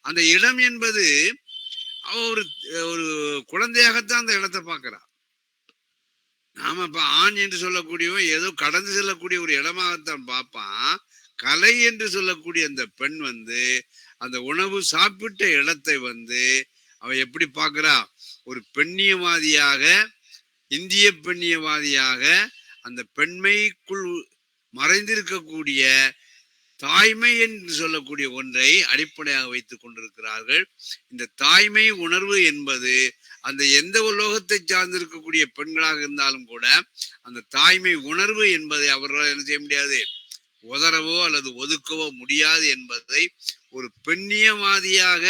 அந்த இடம் என்பது அவ ஒரு ஒரு குழந்தையாகத்தான் அந்த இடத்தை பார்க்கிறார். நாம இப்ப ஆண் என்று சொல்லக்கூடியவன் ஏதோ கடந்து செல்லக்கூடிய ஒரு இடமாகத்தான் பார்ப்பான். கலை என்று சொல்லக்கூடிய அந்த பெண் வந்து அந்த உணவு சாப்பிட்ட இடத்தை வந்து அவ எப்படி பார்க்கிறா, ஒரு பெண்ணியவாதியாக, இந்திய பெண்ணியவாதியாக அந்த பெண்மைக்குள் மறைந்திருக்கக்கூடிய தாய்மை என்று சொல்லக்கூடிய ஒன்றை அடிப்படையாக வைத்துக் கொண்டிருக்கிறார்கள். இந்த தாய்மை உணர்வு என்பது அந்த எந்த உலோகத்தை சார்ந்திருக்கக்கூடிய பெண்களாக இருந்தாலும் கூட அந்த தாய்மை உணர்வு என்பதை அவர்களால் என்ன செய்ய முடியாது, உதறவோ அல்லது ஒதுக்கவோ முடியாது என்பதை ஒரு பெண்ணியவாதியாக,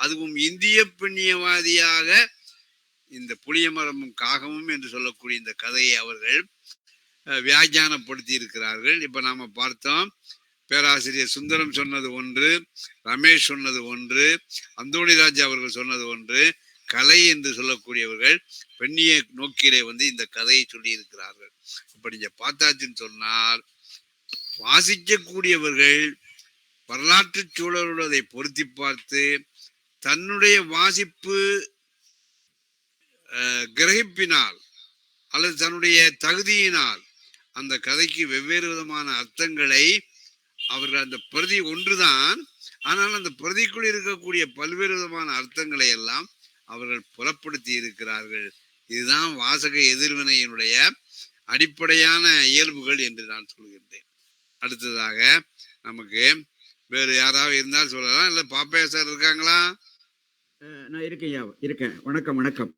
அதுவும் இந்திய பெண்ணியவாதியாக இந்த புளியமரமும் காகமும் என்று சொல்லக்கூடிய இந்த கதையை அவர்கள் வியாக்கியானப்படுத்தி இருக்கிறார்கள். இப்ப நாம பார்த்தோம், பேராசிரியர் சுந்தரம் சொன்னது ஒன்று, ரமேஷ் சொன்னது ஒன்று, அந்தோணிராஜ் அவர்கள் சொன்னது ஒன்று. கலை என்று சொல்லக்கூடியவர்கள் பெண்ணிய நோக்கிலே இந்த கதையை சொல்லி இருக்கிறார்கள். இப்ப நீங்க பார்த்தாச்சுன்னு சொன்னால் வாசிக்கக்கூடியவர்கள் வரலாற்று சூழலோடு அதை பொருத்தி பார்த்து தன்னுடைய வாசிப்பு கிரகிப்பினால் அல்லது தன்னுடைய தகுதியினால் அந்த கதைக்கு வெவ்வேறு விதமான அர்த்தங்களை அவர்கள், அந்த பிரதி ஒன்றுதான், ஆனால் அந்த பிரதிக்குள் இருக்கக்கூடிய பல்வேறு விதமான அர்த்தங்களை எல்லாம் அவர்கள் புலப்படுத்தி இருக்கிறார்கள். இதுதான் வாசக எதிர்வினையினுடைய அடிப்படையான இயல்புகள் என்று நான் சொல்கின்றேன். அடுத்ததாக நமக்கு வேறு யாராவது இருந்தால் சொல்லலாம். இல்ல பாப்பையா சார் இருக்காங்களா? நான் இருக்கேன். வணக்கம்.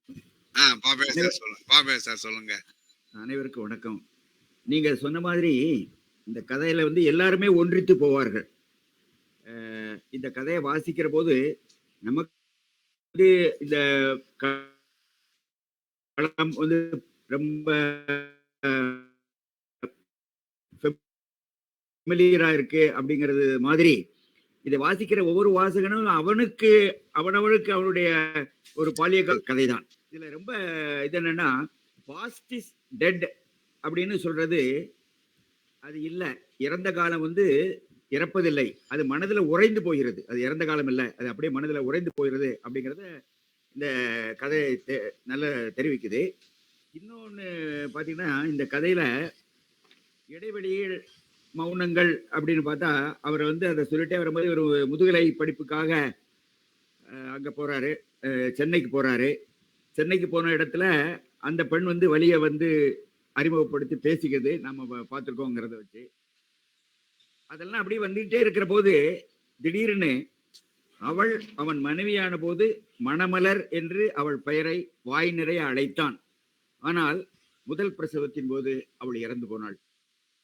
பாப்பையா சார் சொல்லுங்க. பாப்பையா சார் சொல்லுங்க. அனைவருக்கும் வணக்கம். நீங்க சொன்ன மாதிரி இந்த கதையில எல்லாருமே ஒன்றித்து போவார்கள். இந்த கதையை வாசிக்கிற போது நமக்கு இந்த களம் ரொம்ப ஃபெமிலியரா இருக்கு அப்படிங்கிறது மாதிரி இதை வாசிக்கிற ஒவ்வொரு வாசகனும் அவனுக்கு அவனுடைய ஒரு பாலிய கதை தான். இதுல ரொம்ப இது என்னன்னா, பாஸ்ட் இஸ் டெட் அப்படின்னு சொல்றது அது இல்லை. இறந்த காலம் இறப்பதில்லை, அது மனதில் உறைந்து போகிறது. அது இறந்த காலம் இல்லை, அது அப்படியே மனதில் உறைந்து போகிறது அப்படிங்கிறத இந்த கதை நல்ல தெரிவிக்குது. இன்னொன்று பார்த்தீங்கன்னா, இந்த கதையில இடைவெளியில் மௌனங்கள் அப்படின்னு பார்த்தா, அவர் அதை சொல்லிட்டே வரும்போது ஒரு முதுகலை படிப்புக்காக அங்கே போறாரு, சென்னைக்கு போறாரு. சென்னைக்கு போன இடத்துல அந்த பெண் வழியை அறிமுகப்படுத்தி பேசிக்கிறது நம்ம பார்த்துருக்கோங்கிறத வச்சு அதெல்லாம் அப்படியே வந்துகிட்டே இருக்கிற போது திடீர்னு அவன் மனைவியான போது மணமலர் என்று அவள் பெயரை வாய் நிறைய அழைத்தான். ஆனால் முதல் பிரசவத்தின் போது அவள் இறந்து போனாள்.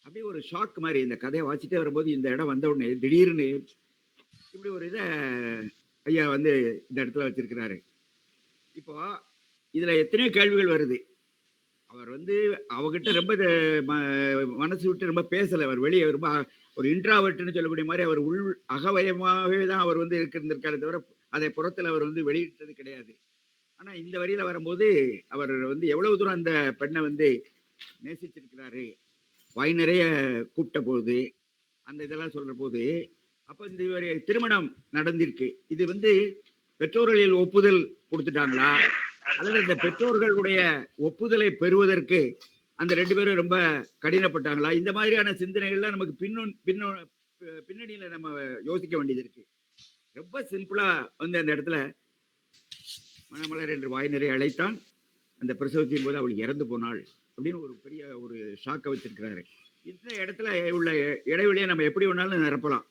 அப்படியே ஒரு ஷாக் மாதிரி இந்த கதையை வாசிட்டே வரும்போது இந்த இடம் வந்த உடனே திடீர்னு இப்படி ஒரு இதை ஐயா இந்த இடத்துல வச்சிருக்கிறாரு. இப்போ இதுல எத்தனையோ கேள்விகள் வருது. அவர் அவகிட்ட ரொம்ப மனசு விட்டு ரொம்ப பேசலை. அவர் வெளியே ரொம்ப ஒரு இன்ட்ராவர்ட்னு சொல்லக்கூடிய மாதிரி அவர் அகவயமாகவே தான் அவர் இருந்திருக்காரு தவிர அதை புறத்தில் அவர் வெளியிட்டது கிடையாது. ஆனா இந்த வரியில வரும்போது அவர் எவ்வளவு தூரம் அந்த பெண்ணை நேசிச்சிருக்கிறாரு, வாய் நிறைய கூப்பிட்ட போது அந்த இதெல்லாம் சொல்ற போது, அப்ப இந்த திருமணம் நடந்திருக்கு. இது பெற்றோர்களில் ஒப்புதல் கொடுத்துட்டாங்களா, அல்லது இந்த பெற்றோர்களுடைய ஒப்புதலை பெறுவதற்கு அந்த ரெண்டு பேரும் ரொம்ப கடினப்பட்டாங்களா? இந்த மாதிரியான சிந்தனைகள்லாம் நமக்கு பின்னணியில நம்ம யோசிக்க வேண்டியது இருக்கு. ரொம்ப சிம்பிளா அந்த இடத்துல மணமலர் என்று வாய் நிறைய அழைத்தான், அந்த பிரசவத்தின் போது அவள் இறந்து போனாள் அப்படின்னு ஒரு பெரிய ஒரு ஷாக்கை வச்சிருக்கிறாரு. இந்த இடத்துல உள்ள இடைவெளியை நம்ம எப்படி வேணாலும் நிரப்பலாம்.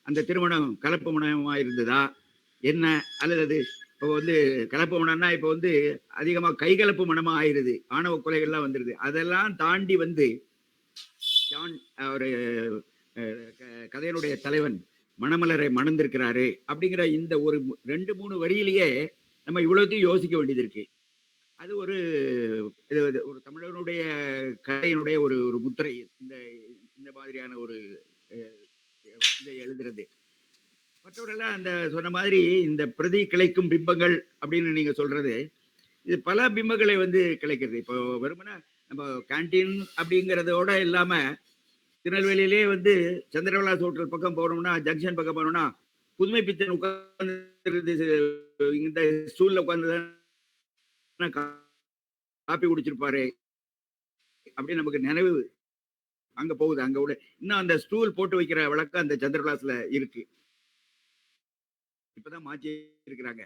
அந்த திருமணம் கலப்பு மனமா இருந்ததா என்ன, அல்லது அது இப்போ கலப்பு மனம்னா இப்போ அதிகமா கைகலப்பு மனமா ஆயிருது, ஆணவ கொலைகள்லாம் வந்துருது. அதெல்லாம் தாண்டி ஜான் ஒரு கதையினுடைய தலைவன் மணமலரை மணந்திருக்கிறாரு அப்படிங்கிற இந்த ஒரு 2-3 வரியிலேயே நம்ம இவ்வளவுத்தையும் யோசிக்க வேண்டியது இருக்கு. அது ஒரு தமிழனுடைய கதையினுடைய ஒரு முத்திரை. இந்த மாதிரியான ஒரு இதை எழுதுறது. மற்றவரெல்லாம் அந்த சொன்ன மாதிரி இந்த பிரதி கிளைக்கும் பிம்பங்கள் அப்படின்னு நீங்க சொல்றது, இது பல பிம்பங்களை கிளைக்கிறது. இப்போ வெறுமனா நம்ம கேன்டீன் அப்படிங்கிறதோட இல்லாம திருநெல்வேலியிலே சந்திரவிலாஸ் ஹோட்டல் பக்கம் போனோம்னா, ஜங்ஷன் பக்கம் போனோம்னா, புதுமை பித்தன் உட்கார்ந்து இந்த ஸ்டூல்ல உட்கார்ந்து காப்பி குடிச்சிருப்பாரு அப்படின்னு நமக்கு நினைவு அங்க போகுது. அங்க உள்ள இன்னும் அந்த ஸ்டூல் போட்டு வைக்கிற வழக்கம் அந்த சந்திரவிலாஸ்ல இருக்கு. இப்பதான் மாற்றி இருக்கிறாங்க.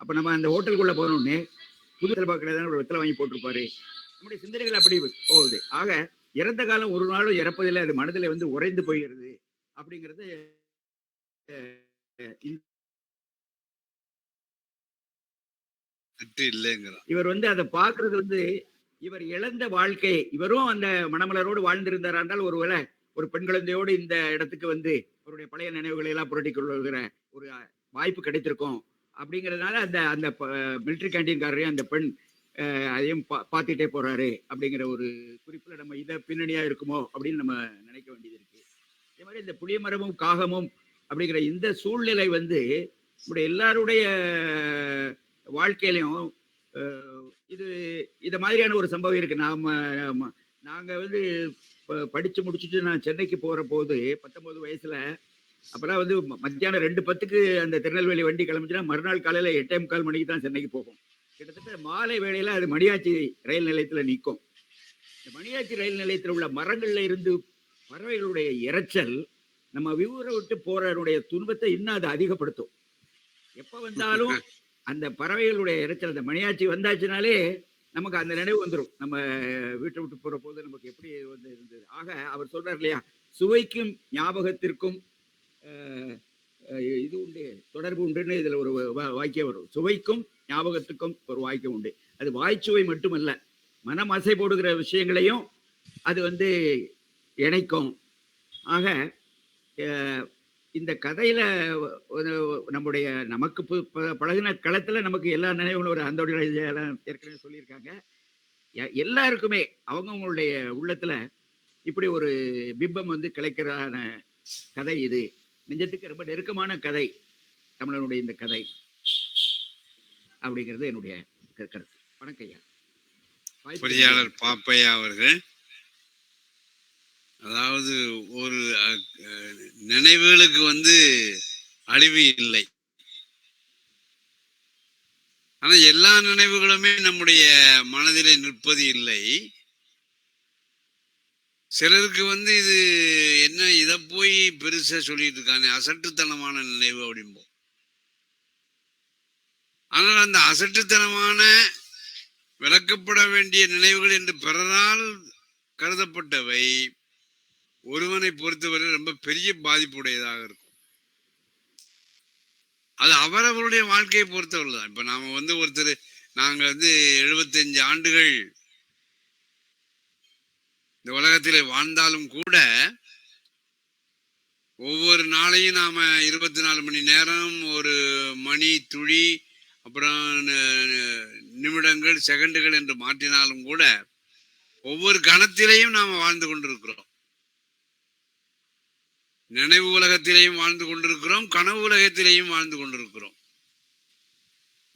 அப்ப நம்ம அந்த ஹோட்டலுக்குள்ள போனோடனே புது கிடையாது, ஒரு வெத்தலை வாங்கி போட்டிருப்பாரு. நம்முடைய சிந்தனைகள் அப்படி போகுது. ஆக இறந்த காலம் ஒரு நாளும் இறப்பதில்லை, அது மனதில் உறைந்து போகிறது அப்படிங்கிறது இல்லைங்கிறான். இவர் அதை பாக்குறது இவர் இழந்த வாழ்க்கை, இவரும் அந்த மணமலரோடு வாழ்ந்திருந்தார் என்றால் ஒருவேளை ஒரு பெண் குழந்தையோடு இந்த இடத்துக்கு அவருடைய பழைய நினைவுகளை எல்லாம் புரட்டி கொள்ளுகிற ஒரு வாய்ப்பு கிடைத்திருக்கும். அப்படிங்கிறதுனால அந்த அந்த மிலிட்ரி கேண்டீன்காரரையும் அந்த பெண் அதையும் பார்த்துட்டே போறாரு அப்படிங்கிற ஒரு குறிப்புல நம்ம இதை பின்னணியா இருக்குமோ அப்படின்னு நம்ம நினைக்க வேண்டியது இருக்கு. அதே மாதிரி இந்த புளிய மரமும் காகமும் அப்படிங்கிற இந்த சூழ்நிலை நம்முடைய எல்லாருடைய வாழ்க்கையிலையும் இது மாதிரியான ஒரு சம்பவம் இருக்கு. நாங்க படிச்சு முடிச்சுட்டு நான் சென்னைக்கு போற போது 19 வயசுல அப்பெல்லாம் மத்தியானம் 2:10க்கு அந்த திருநெல்வேலி வண்டி கிளம்பிச்சுன்னா மறுநாள் காலையில 8:45 மணிக்கு தான் சென்னைக்கு போகும். கிட்டத்தட்ட மாலை வேளையில அது மணியாச்சி ரயில் நிலையத்துல நிற்கும். இந்த மணியாச்சி ரயில் நிலையத்தில் உள்ள மரங்கள்ல இருந்து பறவைகளுடைய இரைச்சல் நம்ம வியூரை விட்டு போறனுடைய துன்பத்தை இன்னும் அதை அதிகப்படுத்தும். எப்ப வந்தாலும் அந்த பறவைகளுடைய இரைச்சல், அந்த மணியாச்சி வந்தாச்சுனாலே நமக்கு அந்த நினைவு வந்துடும். நம்ம வீட்டை விட்டு போற போது நமக்கு எப்படி இருந்தது. ஆக அவர் சொல்றாரு இல்லையா, சுவைக்கும் ஞாபகத்திற்கும் இது உண்டு, தொடர்பு உண்டுன்னு இதுல ஒரு வாக்கியம் வரும். சுவைக்கும் ஞாபகத்துக்கும் ஒரு வாக்கியம் உண்டு. அது வாய்ச்சுவை மட்டுமல்ல, மனம் அசை போடுகிற விஷயங்களையும் அது இணைக்கும். ஆக இந்த கதையில நம்முடைய நமக்கு பழகின களத்துல நமக்கு எல்லா நினைவுகளும் ஒரு அந்த ஏற்கனவே சொல்லியிருக்காங்க. எல்லாருக்குமே அவங்களுடைய உள்ளத்துல இப்படி ஒரு பிம்பம் கிளைக்கிறதான கதை இது. நெஞ்சத்துக்கு ரொம்ப நெருக்கமான கதை தமிழனுடைய இந்த கதை அப்படிங்கிறது என்னுடைய கருத்து. வணக்கம். பொறியாளர் பாப்பையா அவர்கள், அதாவது ஒரு நினைவுகளுக்கு அழிவு இல்லை. ஆனா எல்லா நினைவுகளுமே நம்முடைய மனதிலே நிற்பது இல்லை. சிலருக்கு இது என்ன, இதை போய் பெருசா சொல்லிட்டு இருக்கானே, அசட்டுத்தனமான நினைவு அப்படிம்போம். ஆனால் அந்த அசட்டுத்தனமான விளக்கப்பட வேண்டிய நினைவுகள் என்று பிறரால் கருதப்பட்டவை ஒருவனை பொறுத்தவரை ரொம்ப பெரிய பாதிப்புடையதாக இருக்கும். அது அவரவருடைய வாழ்க்கையை பொறுத்தவரை தான். இப்ப நாம ஒருத்தர் நாங்க 75 ஆண்டுகள் இந்த உலகத்திலே வாழ்ந்தாலும் கூட ஒவ்வொரு நாளையும் நாம 24 மணி நேரம், ஒரு மணி துளி, அப்புறம் நிமிடங்கள், செகண்டுகள் என்று மாற்றினாலும் கூட ஒவ்வொரு கணத்திலையும் நாம வாழ்ந்து கொண்டிருக்கிறோம். நினைவு உலகத்திலேயும் வாழ்ந்து கொண்டிருக்கிறோம், கனவு உலகத்திலேயும் வாழ்ந்து கொண்டிருக்கிறோம்.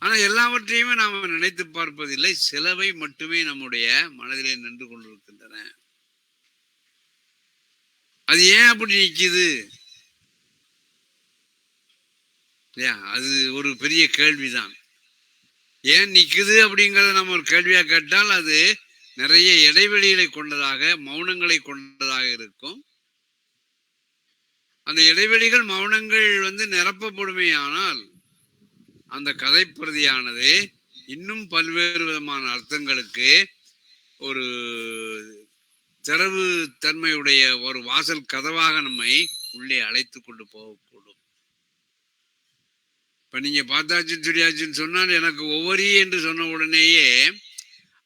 ஆனா எல்லாவற்றையுமே நாம நினைத்து பார்ப்பதில்லை. சிலவை மட்டுமே நம்முடைய மனதிலே நின்று கொண்டிருக்கின்றன. அது ஏன் அப்படி நிக்குது இல்லையா? அது ஒரு பெரிய கேள்விதான். ஏன் நிக்குது அப்படிங்கறத நம்ம ஒரு கேள்வியா கேட்டால் அது நிறைய இடைவெளிகளை கொண்டதாக, மௌனங்களை கொண்டதாக இருக்கும். அந்த இடைவெளிகள், மௌனங்கள் நிரப்பப்படுமையானால் அந்த கதை பிரதியானது இன்னும் பல்வேறு விதமான அர்த்தங்களுக்கு ஒரு திறவு தன்மையுடைய ஒரு வாசல் கதவாக நம்மை உள்ளே அழைத்து கொண்டு போகக்கூடும். இப்ப நீங்க பார்த்தாச்சுன்னு சொல்லியாச்சுன்னு சொன்னால், எனக்கு ஒவ்வொரு என்று சொன்ன உடனேயே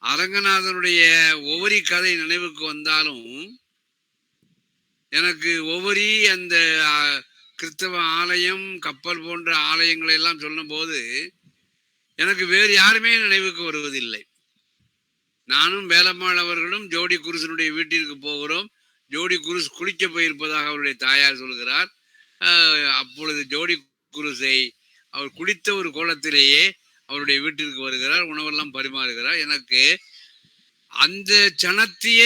அரங்கநாதனுடைய ஒவ்வொரு கதை நினைவுக்கு வந்தாலும் எனக்கு ஒவ்வொரு அந்த கிறிஸ்தவ ஆலயம், கப்பல் போன்ற ஆலயங்களை எல்லாம் சொல்லும் போது எனக்கு வேறு யாருமே நினைவுக்கு வருவதில்லை. நானும் வேலம்மாள் அவர்களும் ஜோடி குருசனுடைய வீட்டிற்கு போகிறோம். ஜோடி குருஸ் குளிக்க போயிருப்பதாக அவருடைய தாயார் சொல்கிறார். அப்பொழுது ஜோடி குருசை அவர் குளித்த ஒரு கோலத்திலேயே அவருடைய வீட்டிற்கு வருகிறார், உணவெல்லாம் பரிமாறுகிறார். எனக்கு அந்த சனத்திய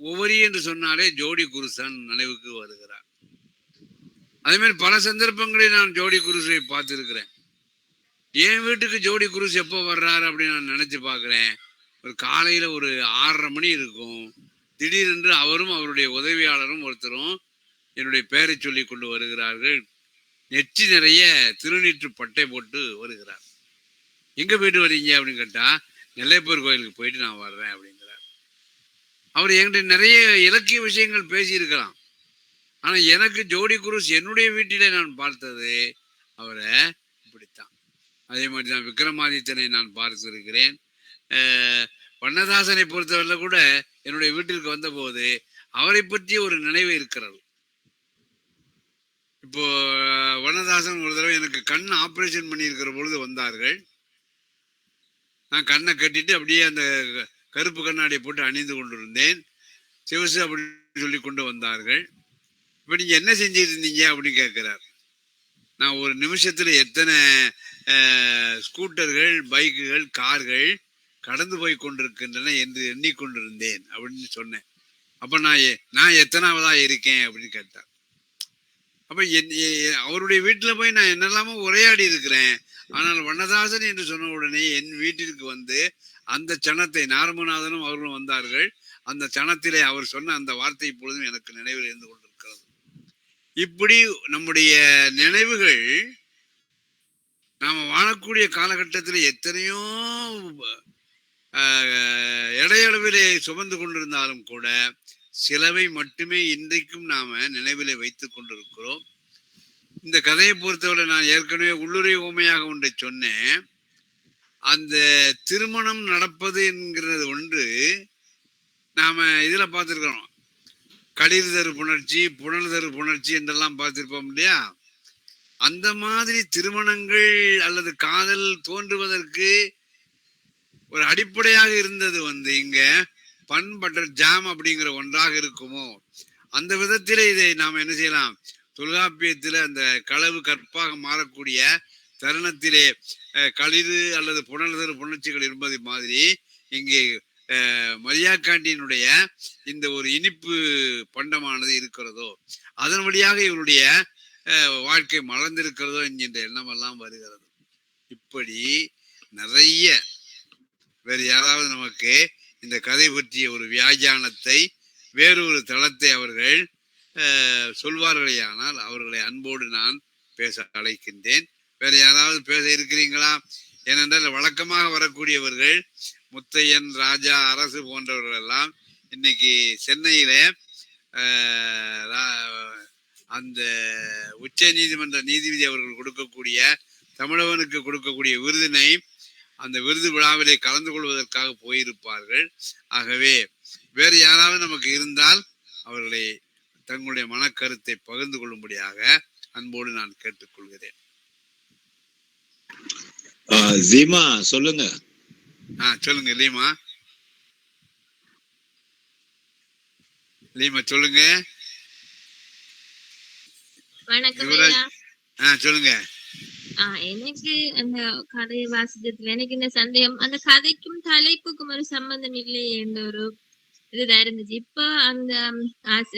ஒவ்வொரு என்று சொன்னாலே ஜோடி குருசன் நினைவுக்கு வருகிறார். அதே மாதிரி பல சந்தர்ப்பங்களில் நான் ஜோடி குருசை பார்த்திருக்கிறேன். என் வீட்டுக்கு ஜோடி குருஸ் எப்போ வர்றாரு அப்படின்னு நான் நினைச்சு பார்க்கிறேன். ஒரு காலையில ஒரு 6:30 மணி இருக்கும். திடீரென்று அவரும் அவருடைய உதவியாளரும் ஒருத்தரும் என்னுடைய பெயரை சொல்லி கொண்டு வருகிறார்கள். நெற்றி நிறைய திருநீற்று பட்டை போட்டு வருகிறார். எங்க போயிட்டு வர்றீங்க அப்படின்னு கேட்டா, நெல்லையப்பர் கோயிலுக்கு போயிட்டு நான் வர்றேன் அப்படிங்கிறார். அவர் என்கிட்ட நிறைய இலக்கிய விஷயங்கள் பேசியிருக்கலாம். ஆனா எனக்கு ஜோடி குரூஸ் என்னுடைய வீட்டிலே நான் பார்த்தது அவரை இப்படித்தான். அதே மாதிரி தான் விக்ரமாதித்தனை நான் பார்த்திருக்கிறேன். வண்ணதாசனை பொறுத்தவரை கூட என்னுடைய வீட்டிற்கு வந்தபோது அவரை பற்றி ஒரு நினைவு இருக்கிறது. இப்போ வண்ணதாசன் ஒரு தடவை எனக்கு கண் ஆபரேஷன் பண்ணியிருக்கிற பொழுது வந்தார்கள். நான் கண்ணை கட்டிட்டு அப்படியே அந்த கருப்பு கண்ணாடியை போட்டு அணிந்து கொண்டிருந்தேன். சிவசு அப்படின்னு சொல்லி கொண்டு வந்தார்கள். இப்போ நீங்க என்ன செஞ்சுட்டு இருந்தீங்க அப்படின்னு கேட்கிறார். நான் ஒரு நிமிஷத்துல எத்தனை ஸ்கூட்டர்கள், பைக்குகள், கார்கள் கடந்து போய் கொண்டிருக்கின்றன என்று எண்ணிக்கொண்டிருந்தேன் அப்படின்னு சொன்னேன். அப்ப நான் எத்தனாவதா இருக்கேன் அப்படின்னு கேட்டார். அப்ப அவருடைய வீட்டுல போய் நான் என்னெல்லாமோ உரையாடி இருக்கிறேன். ஆனால் வண்ணதாசன் என்று சொன்ன உடனே என் வீட்டிற்கு வந்து அந்த சனத்தை, நாரமநாதனும் அவர்களும் வந்தார்கள். அந்த சனத்திலே அவர் சொன்ன அந்த வார்த்தை இப்பொழுதும் எனக்கு நினைவில் இருந்து கொண்டிருக்கிறது. இப்படி நம்முடைய நினைவுகள் நாம வாழக்கூடிய காலகட்டத்தில் எத்தனையோ எடையளவிலே சுமந்து கொண்டிருந்தாலும் கூட சிலவை மட்டுமே இன்றைக்கும் நாம நினைவிலே வைத்துக் கொண்டிருக்கிறோம். இந்த கதையை பொறுத்தவரை நான் ஏற்கனவே உள்ளுரை உண்மையாக ஒன்றை சொன்னேன். அந்த திருமணம் நடப்பது என்கிறது ஒன்று நாம இதுல பார்த்திருக்கிறோம். களிர் தரு புணர்ச்சி, புனல் தரு புணர்ச்சி என்றெல்லாம் பார்த்திருப்போம் இல்லையா? அந்த மாதிரி திருமணங்கள் அல்லது காதல் தோன்றுவதற்கு ஒரு அடிப்படையாக இருந்தது இங்க பன் பட்டர் ஜாம் அப்படிங்கிற ஒன்றாக இருக்குமோ? அந்த விதத்திலே இதை நாம் என்ன செய்யலாம்? தொல்காப்பியத்துல அந்த களவு கற்பாக மாறக்கூடிய தருணத்திலே களிறு அல்லது புனல்தரு புணர்ச்சிகள் இருப்பது மாதிரி இங்கே மரியாக்காண்டியினுடைய இந்த ஒரு இனிப்பு பண்டமானது இருக்கிறதோ, அதன் வழியாக இவருடைய வாழ்க்கை மலர்ந்திருக்கிறதோ என்கின்ற எண்ணம் எல்லாம் வருகிறது. இப்படி நிறைய வேறு யாராவது நமக்கு இந்த கதை பற்றிய ஒரு வியாக்கியானத்தை, வேறொரு தளத்தை அவர்கள் சொல்வார்களேயானால் அவர்களை அன்போடு நான் பேச அழைக்கின்றேன். வேற யாராவது பேச இருக்கிறீங்களா? ஏனென்றால் வழக்கமாக வரக்கூடியவர்கள் முத்தையன், ராஜா, அரசு போன்றவர்கள் எல்லாம் இன்னைக்கு சென்னையில அந்த உச்ச நீதிமன்ற நீதிபதி அவர்கள் கொடுக்கக்கூடிய தமிழவனுக்கு கொடுக்கக்கூடிய விருதினை, அந்த விருது விழாவிலே கலந்து கொள்வதற்காக போயிருப்பார்கள். ஆகவே வேறு யாராவது நமக்கு இருந்தால் அவர்களை தங்களுடைய மனக்கருத்தை பகிர்ந்து கொள்ளும்படியாக அன்போடு நான் கேட்டுக்கொள்கிறேன். ஜீமா சொல்லுங்க. சொல்லுங்க லீமா. லீமா சொல்லுங்க. வணக்கம். சொல்லுங்க. எனக்கு அந்த கதையை வாசிச்சதுல எனக்கு இந்த சந்தேகம், அந்த கதைக்கும் தலைப்புக்கும் ஒரு சம்பந்தம் இல்லை என்ற ஒரு இதுதான் இருந்துச்சு. இப்போ அந்த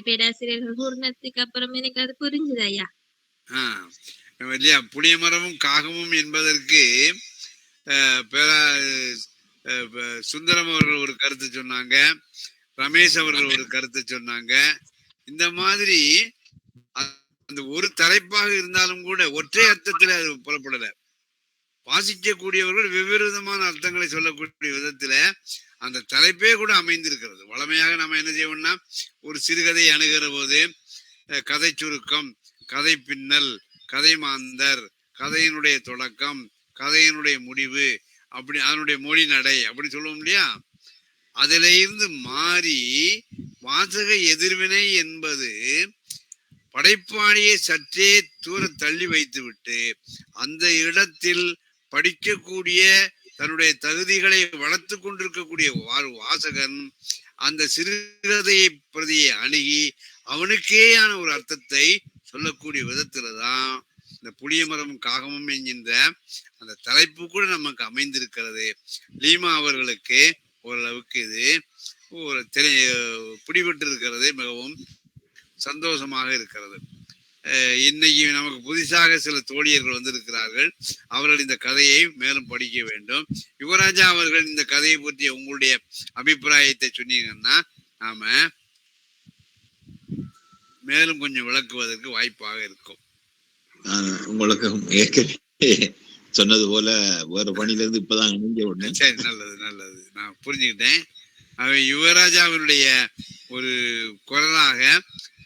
பேராசிரியர்கள் கூறினதுக்கு அப்புறம் எனக்கு அது புரிஞ்சுது ஐயா. இல்லையா? புளிய மரமும் காகமும் என்பதற்கு சுந்தரம் அவர்கள் ஒரு கருத்து சொன்னாங்க, ரமேஷ் அவர்கள் ஒரு கருத்து சொன்னாங்க. இந்த மாதிரி அந்த ஒரு தலைப்பாக இருந்தாலும் கூட ஒற்றை அர்த்தத்துல அது புலப்படல. வாசிக்கக்கூடியவர்கள் வெவ்வேறு விதமான அர்த்தங்களை சொல்லக்கூடிய விதத்துல அந்த தலைப்பே கூட அமைந்திருக்கிறது. வளமையாக நம்ம என்ன செய்வோம்னா, ஒரு சிறுகதை அணுகிற போது கதை சுருக்கம், கதை பின்னல், கதை மாந்தர், கதையினுடைய தொடக்கம், கதையினுடைய முடிவு, அப்படி அதனுடைய மொழி நடை அப்படி சொல்லுவோம் இல்லையா? அதுல இருந்து மாறி வாசக எதிர்வினை என்பது படைப்பாளியை சற்றே தூர தள்ளி வைத்து விட்டு அந்த இடத்தில் படிக்கக்கூடிய தன்னுடைய தகுதிகளை வளர்த்து கொண்டிருக்கக்கூடிய வாசகன் அந்த சிறுகதையை பிரதியை அணுகி அவனுக்கேயான ஒரு அர்த்தத்தை சொல்லக்கூடிய விதத்துலதான் இந்த புளிய மரம் காகமும் என்கின்ற அந்த தலைப்பு கூட நமக்கு அமைந்திருக்கிறது. லீமா அவர்களுக்கு ஓரளவுக்கு இது ஒரு பிடிபட்டு இருக்கிறது, மிகவும் சந்தோஷமாக இருக்கிறது. இன்னைக்கு நமக்கு புதிதாக சில தோழியர்கள் வந்திருக்கிறார்கள். அவர்கள் இந்த கதையை மேலும் படிக்க வேண்டும். யுவராஜா அவர்கள் இந்த கதையை பற்றி உங்களுடைய அபிப்பிராயத்தை சொன்னீங்கன்னா நாம மேலும் கொஞ்சம் விளக்குவதற்கு வாய்ப்பாக இருக்கும். உங்களுக்கு சொன்னது போல வேற பணியில இருந்து இப்பதான் இணைஞ்ச உடனே. சரி, நல்லது நல்லது, நான் புரிஞ்சுக்கிட்டேன். யுவராஜாவினுடைய ஒரு குரலாக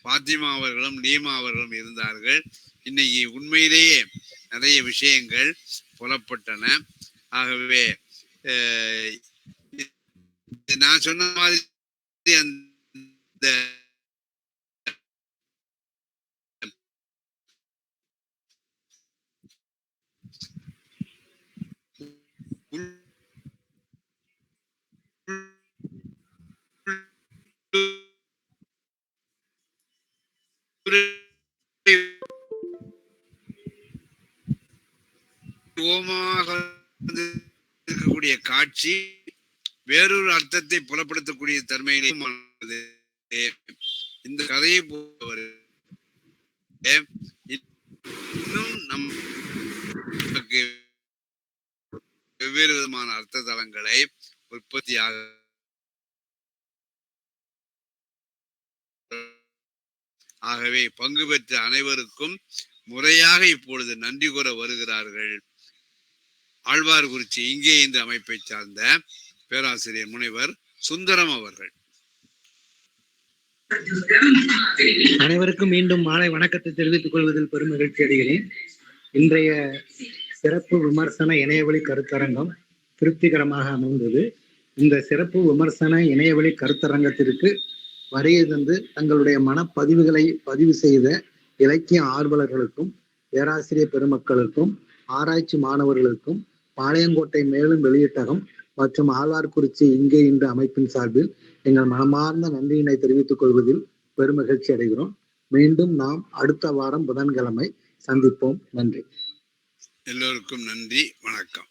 பாத்திமா அவர்களும் லீமா அவர்களும் இருந்தார்கள். இன்னைக்கு உண்மையிலேயே நிறைய விஷயங்கள் புலப்பட்டன. ஆகவே நான் சொன்ன மாதிரி அந்த ஓமாக இருக்கக்கூடிய காட்சி வேறொரு அர்த்தத்தை புலப்படுத்தக்கூடிய தன்மையிலும் இந்த கதையை இன்னும் நமக்கு வெவ்வேறு விதமான அர்த்த தளங்களை உற்பத்தியாக ஆகவே பங்கு பெற்ற அனைவருக்கும் முறையாக இப்பொழுது நன்றி கூற வருகிறார்கள். ஆழ்வார்குறிச்சி இங்கே இந்த அமைப்பை சார்ந்த பேராசிரியர் முனைவர் சுந்தரம் அவர்கள். அனைவருக்கும் மீண்டும் மாலை வணக்கத்தை தெரிவித்துக் கொள்வதில் பெரும் மகிழ்ச்சி அடைகிறேன். இன்றைய சிறப்பு விமர்சன இணையவழி கருத்தரங்கம் திருப்திகரமாக அமைந்தது. இந்த சிறப்பு விமர்சன இணையவழி கருத்தரங்கத்திற்கு வருகை தந்து தங்களுடைய மனப்பதிவுகளை பதிவு செய்த இலக்கிய ஆர்வலர்களுக்கும் பேராசிரியர் பெருமக்களுக்கும் ஆராய்ச்சி மாணவர்களுக்கும் பாளையங்கோட்டை மேலும் வெளியீட்டகம் மற்றும் ஆழ்வார்குறிச்சி இங்கே இன்று அமைப்பின் சார்பில் எங்கள் மனமார்ந்த நன்றியினை தெரிவித்துக் கொள்வதில் பெருமகிழ்ச்சி அடைகிறோம். மீண்டும் நாம் அடுத்த வாரம் புதன்கிழமை சந்திப்போம். நன்றி. எல்லோருக்கும் நன்றி. வணக்கம்.